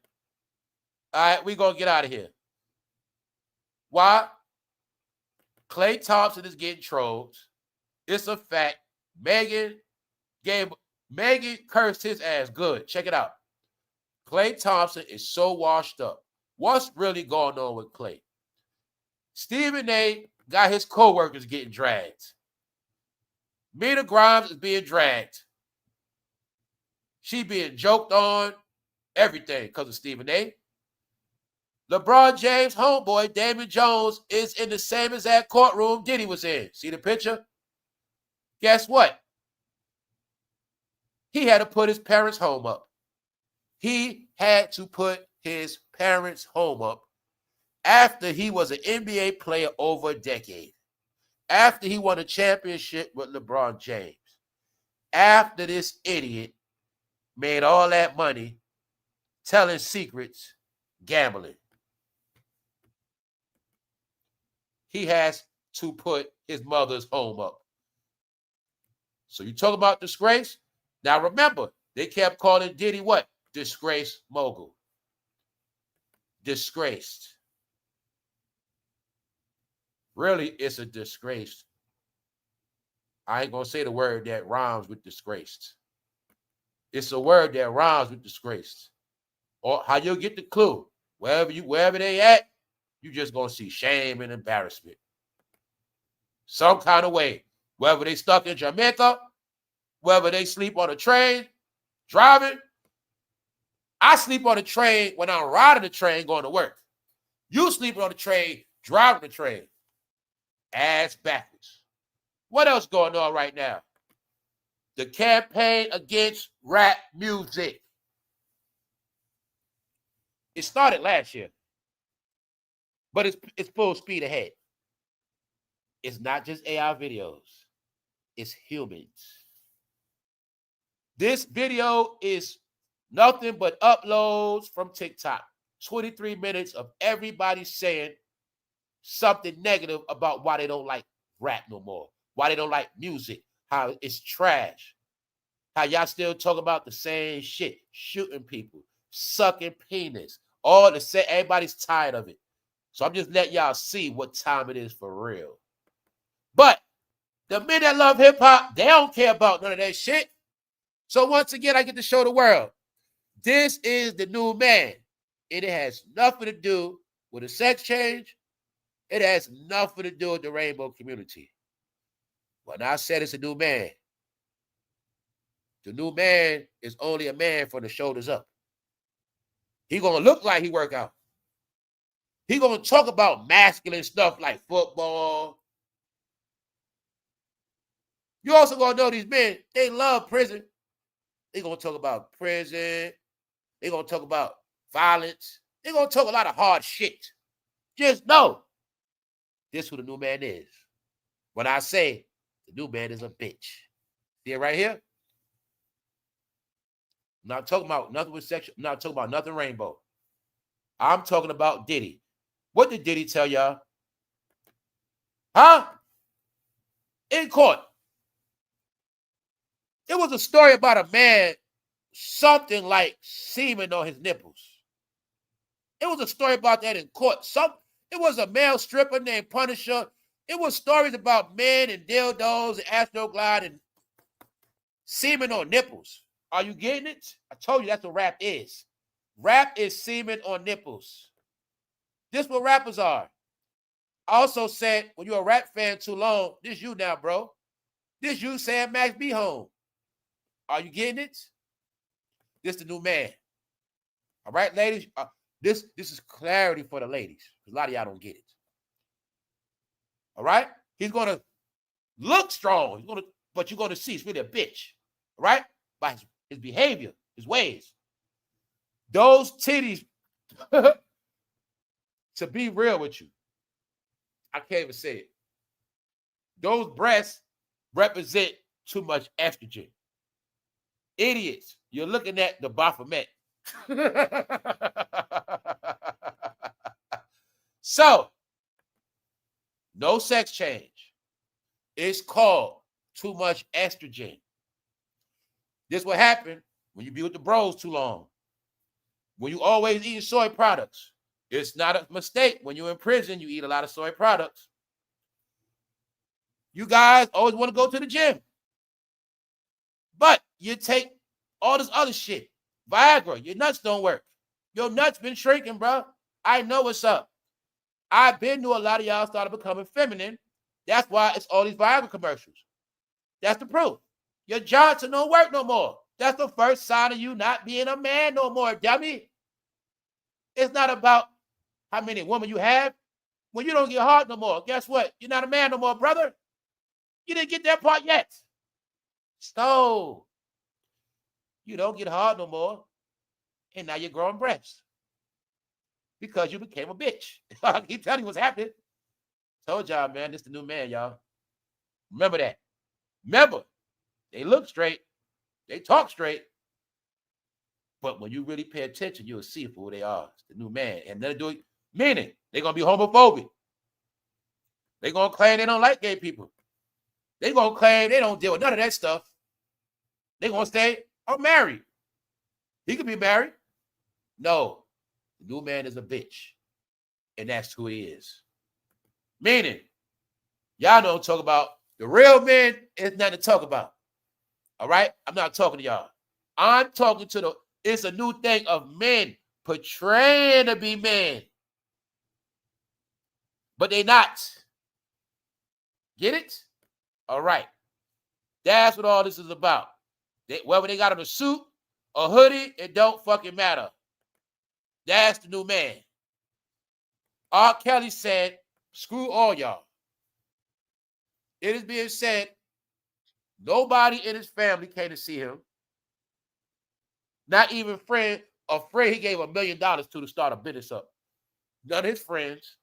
All right, we gonna get out of here. Why? Klay Thompson is getting trolled. It's a fact. Megan cursed his ass good. Check it out. Klay Thompson is so washed up. What's really going on with Klay? Stephen A got his co-workers getting dragged. Mina Grimes is being dragged. She being joked on. Everything because of Stephen A. LeBron James' homeboy, Damon Jones, is in the same exact courtroom Diddy was in. See the picture? Guess what? He had to put his parents' home up. He had to put his parents' home up after he was an NBA player over a decade. After he won a championship with LeBron James. After this idiot made all that money telling secrets, gambling. He has to put his mother's home up. So you talk about disgrace? Now remember, they kept calling Diddy what? Disgrace mogul. Disgraced. Really, it's a disgrace. I ain't gonna say the word that rhymes with disgraced. It's a word that rhymes with disgraced. Or how you'll get the clue. Wherever they at, you just gonna see shame and embarrassment. Some kind of way. Whether they stuck in Jamaica, whether they sleep on a train, driving. I sleep on the train when I'm riding the train going to work. You sleeping on the train, driving the train. Ass backwards. What else going on right now? The campaign against rap music. It started last year, but it's full speed ahead. It's not just AI videos. It's humans. This video is nothing but uploads from TikTok. 23 minutes of everybody saying something negative about why they don't like rap no more, why they don't like music, how it's trash, how y'all still talk about the same shit, shooting people, sucking penis, all the same. Everybody's tired of it. So I'm just letting y'all see what time it is for real. But the men that love hip hop, they don't care about none of that shit. So once again, I get to show the world. This is the new man. It has nothing to do with a sex change. It has nothing to do with the rainbow community. When I said it's a new man, the new man is only a man from the shoulders up. He gonna look like he work out. He gonna talk about masculine stuff like football. You also gonna know these men, they love prison. They gonna talk about prison. They gonna talk about violence. They gonna talk a lot of hard shit. Just know, this is who the new man is. When I say the new man is a bitch. See it right here? I'm not talking about nothing with sexual. I'm not talking about nothing rainbow. I'm talking about Diddy. What did Diddy tell y'all? Huh? In court. It was a story about a man, something like semen on his nipples. It was a story about that in court. It was a male stripper named Punisher. It was stories about men and dildos and Astroglide and semen on nipples. Are you getting it? I told you that's what rap is. Rap is semen on nipples. This is what rappers are. I also said, when you're a rap fan too long, this you now, bro. This you saying Max be home. Are you getting it? This the new man. All right, ladies? This is clarity for the ladies. A lot of y'all don't get it. All right? He's going to look strong. But you're going to see he's really a bitch. All right? By his behavior, his ways. Those titties, to be real with you, I can't even say it. Those breasts represent too much estrogen. Idiots, you're looking at the Baphomet. So, no sex change. It's called too much estrogen. This will happen when you be with the bros too long. When you always eating soy products. It's not a mistake. When you're in prison, you eat a lot of soy products. You guys always want to go to the gym. But you take all this other shit. Viagra, your nuts don't work. Your nuts been shrinking, bro. I know what's up. I've been to a lot of y'all started becoming feminine. That's why it's all these Viagra commercials. That's the proof. Your Johnson don't work no more. That's the first sign of you not being a man no more, dummy. It's not about how many women you have. When you don't get hard no more, guess what? You're not a man no more, brother. You didn't get that part yet. So, you don't get hard no more, and now you're growing breasts because you became a bitch. I keep telling you what's happening. Told y'all, man, this is the new man, y'all. Remember that. Remember, they look straight, they talk straight, but when you really pay attention, you'll see for who they are. It's the new man, and they're doing meaning they're gonna be homophobic. They're gonna claim they don't like gay people. They're gonna claim they don't deal with none of that stuff. They're gonna say, "I'm married." He could be married. No, the new man is a bitch, and that's who he is. Meaning, y'all don't talk about The real men is nothing to talk about. All right? I'm not talking to y'all. I'm talking to the, it's a new thing of men portraying to be men. But they not. Get it? All right. That's what all this is about. Whether they got on a suit, a hoodie, it don't fucking matter. That's the new man. R. Kelly said, screw all y'all. It is being said, nobody in his family came to see him. Not even a friend he gave $1 million to start a business up. None of his friends,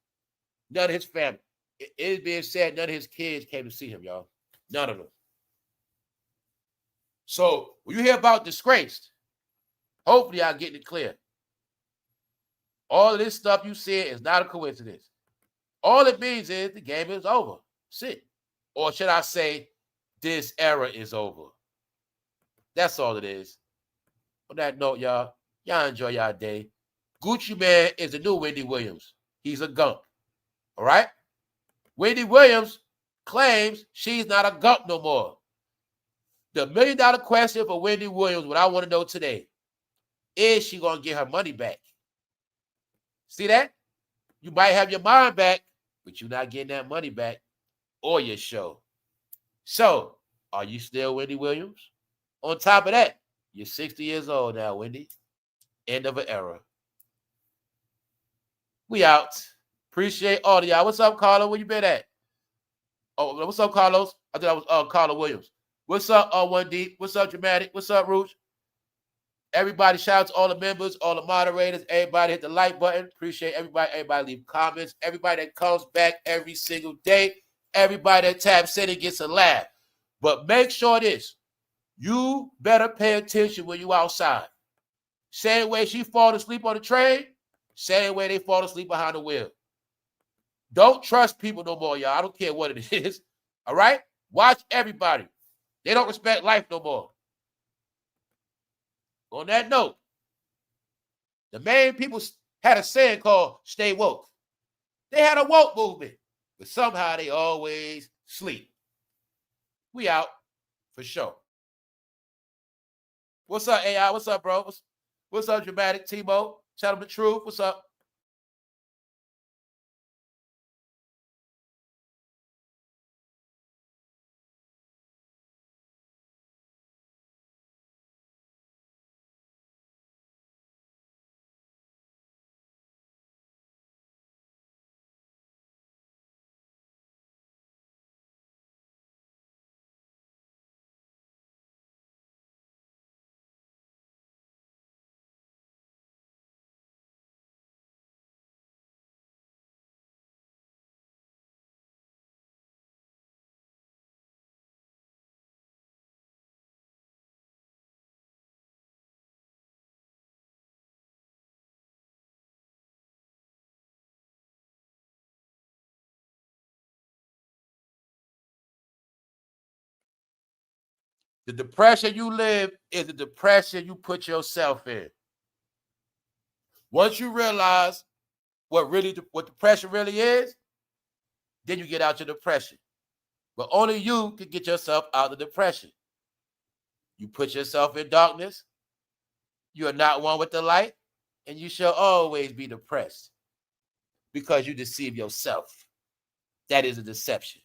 none of his family. It is being said none of his kids came to see him, y'all. None of them. So when you hear about disgraced, hopefully I'm getting it clear. All of this stuff you said is not a coincidence. All it means is the game is over. That's it. Or should I say, this era is over. That's all it is. On that note, y'all enjoy y'all day. Gucci Man is the new Wendy Williams. He's a gunk. All right? Wendy Williams claims she's not a gunk no more. The $1 million question for Wendy Williams, what I want to know today, is she going to get her money back? See that? You might have your mind back, but you're not getting that money back or your show. So, are you still Wendy Williams? On top of that, you're 60 years old now, Wendy. End of an era. We out. Appreciate all of y'all. What's up, Carlo? Where you been at? Oh, what's up, Carlos? I thought that was Carlo Williams. What's up, 1D? What's up, Dramatic? What's up, Rouge? Everybody, shout out to all the members, all the moderators. Everybody hit the like button. Appreciate everybody. Everybody leave comments. Everybody that comes back every single day. Everybody that taps in and gets a laugh. But make sure this. You better pay attention when you outside. Same way she fall asleep on the train, same way they fall asleep behind the wheel. Don't trust people no more, y'all. I don't care what it is. All right? Watch everybody. They don't respect life no more. On that note, the main people had a saying called stay woke. They had a woke movement, but somehow they always sleep. We out for sure. What's up, AI? What's up, bro? What's up, Dramatic? Timo? Tell them the truth. What's up? The depression you live is the depression you put yourself in. Once you realize what depression really is, then you get out your depression. But only you can get yourself out of depression. You put yourself in darkness, you are not one with the light, and you shall always be depressed because you deceive yourself. That is a deception.